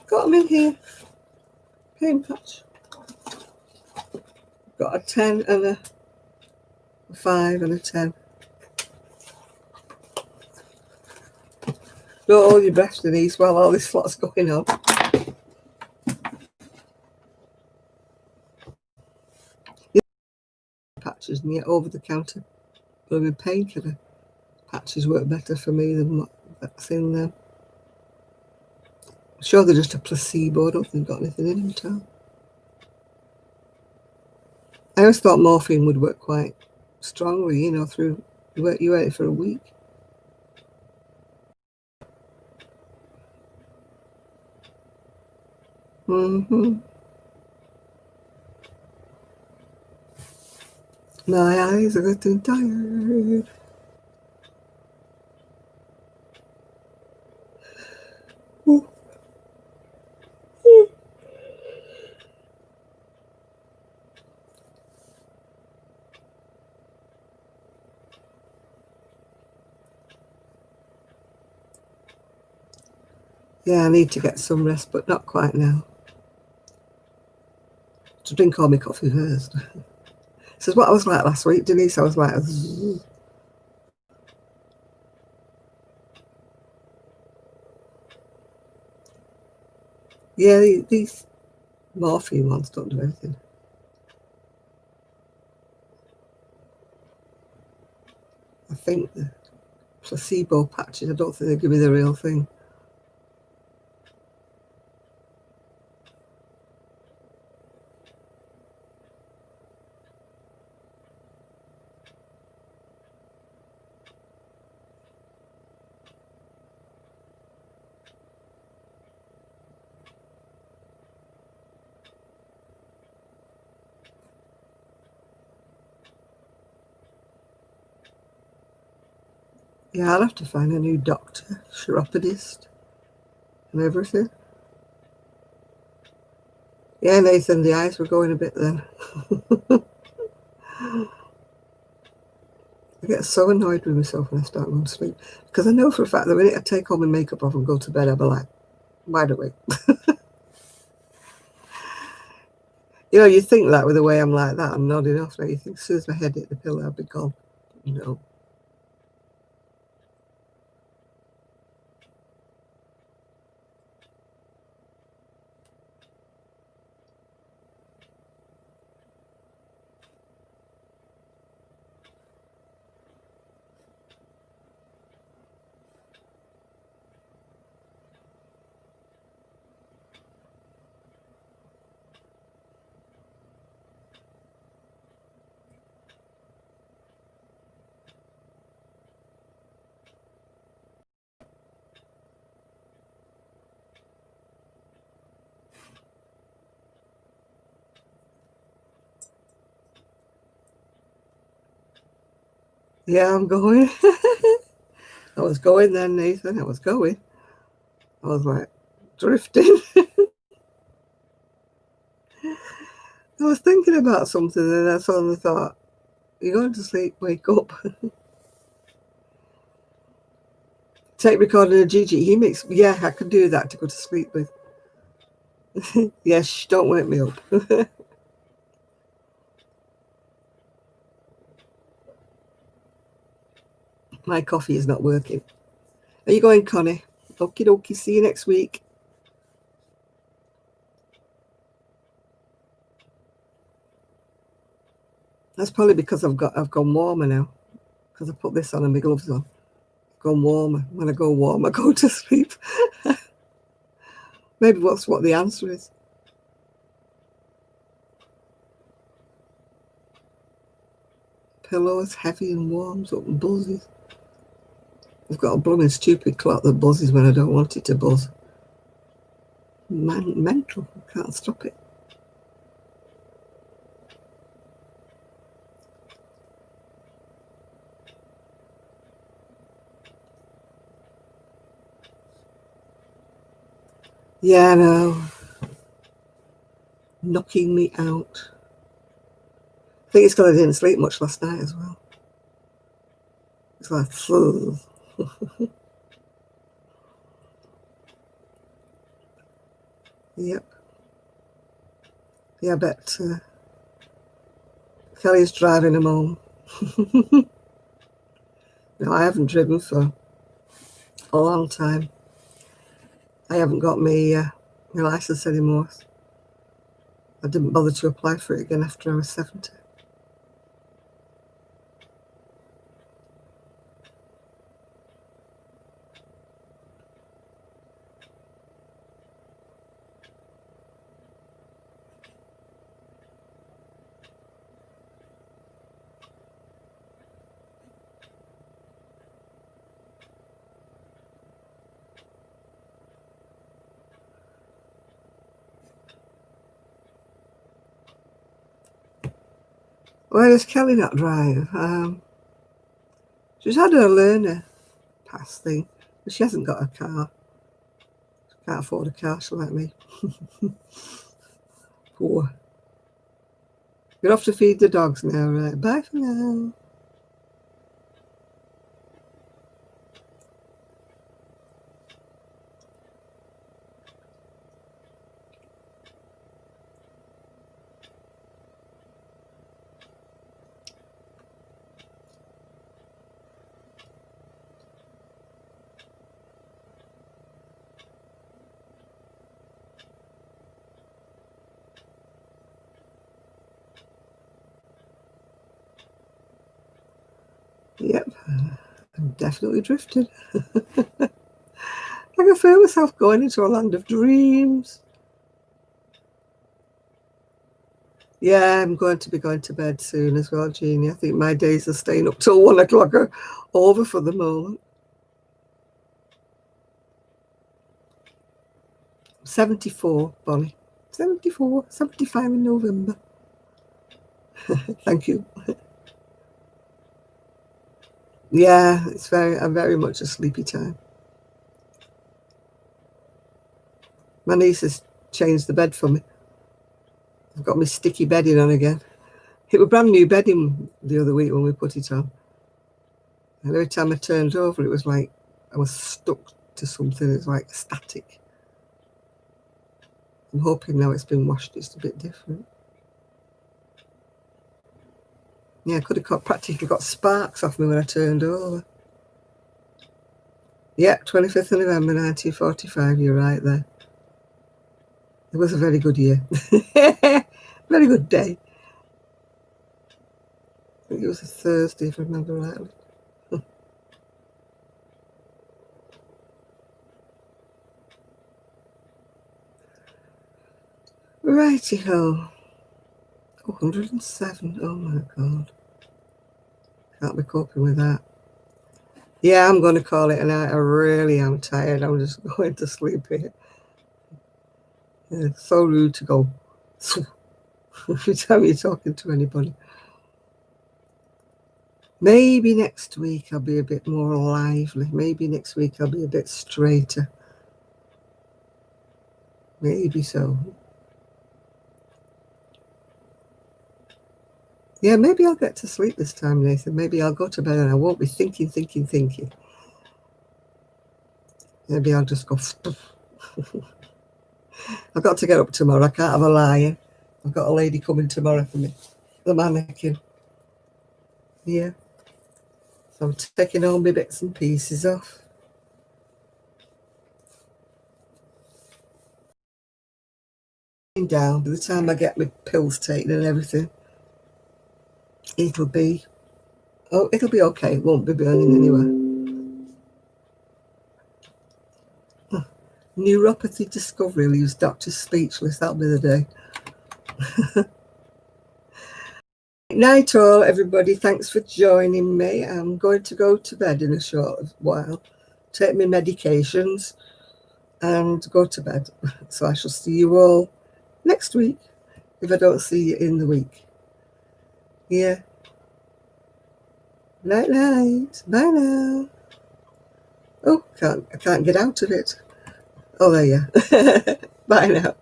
Got them in here. Pain patch. Got a 10 and a 5 and a 10. Don't hold your breath, Denise, while all this flot's going on. Patches and yet over the counter blooming painkiller patches work better for me than what's in them. I'm sure they're just a placebo. I don't think they've got anything in them at all. I always thought morphine would work quite strongly, through you ate it for a week. Mm-hmm. My eyes are getting tired. Ooh. Ooh. Yeah, I need to get some rest, but not quite now. To drink all my coffee first. This is what I was like last week, Denise. I was like, yeah, these morphine ones don't do anything. I think the placebo patches, I don't think they give me the real thing. Yeah, I'll have to find a new doctor, chiropodist, and everything. Yeah, Nathan, the eyes were going a bit then. I get so annoyed with myself when I start going to sleep because I know for a fact the minute I take all my makeup off and go to bed, I'll be like, wide awake. You think that with the way I'm like that, I'm nodding off now. You think as soon as my head hit the pillow, I'll be gone. No. Yeah, I'm going. I was going then, Nathan. I was going. I was like drifting. I was thinking about something and I suddenly thought, you're going to sleep, wake up. Take recording of Gigi. Yeah, I could do that to go to sleep with. Yes, don't wake me up. My coffee is not working. Are you going, Connie? Okie dokie. See you next week. That's probably because I've gone warmer now. Because I put this on and my gloves on. I've gone warmer. When I go warm, I go to sleep. Maybe that's what the answer is. Pillows heavy and warms up and buzzes. I've got a blooming stupid clock that buzzes when I don't want it to buzz. Mental. I can't stop it. Yeah, I know. Knocking me out. I think it's because I didn't sleep much last night as well. It's like, ugh. Yep. Yeah, I bet Kelly's driving him home. No, I haven't driven for a long time. I haven't got my license anymore. I didn't bother to apply for it again after I was 70. Why does Kelly not drive? She's had her learner pass thing, but she hasn't got a car. She can't afford a car, she'll like me. Poor. You're off to feed the dogs now, right? Bye for now. Yep, I'm definitely drifted. I can feel myself going into a land of dreams. Yeah, I'm going to be going to bed soon as well, Jeannie. I think my days are staying up till 1 o'clock are over for the moment. 74, Bonnie. 74, 75 in November. Thank you. Yeah, I'm very much a sleepy time. My niece has changed the bed for me. I've got my sticky bedding on again. It was brand new bedding the other week when we put it on. And every time I turned over, it was like I was stuck to something. It's like static. I'm hoping now it's been washed, it's a bit different. Yeah, I could have practically got sparks off me when I turned over. Yeah, 25th of November 1945, you're right there. It was a very good year. Very good day. I think it was a Thursday, if I remember rightly. Righty-ho. 107. Oh my God. Can't be coping with that. Yeah, I'm going to call it a night. I really am tired. I'm just going to sleep here. Yeah, it's so rude to go every time you're talking to anybody. Maybe next week I'll be a bit more lively. Maybe next week I'll be a bit straighter. Maybe so. Yeah, maybe I'll get to sleep this time, Nathan. Maybe I'll go to bed and I won't be thinking. Maybe I'll just go. I've got to get up tomorrow. I can't have a lie. I've got a lady coming tomorrow for me. The mannequin. Yeah. So I'm taking all my bits and pieces off. Down by the time I get my pills taken and everything, it'll be okay. It won't be burning anywhere. Neuropathy discovery leaves doctors speechless. That'll be the day. Night all, everybody. Thanks for joining me. I'm going to go to bed in a short while, take my medications, and go to bed. So I shall see you all next week if I don't see you in the week. Yeah. Night, night. Bye now. Oh, I can't get out of it. Oh, there you are. Bye now.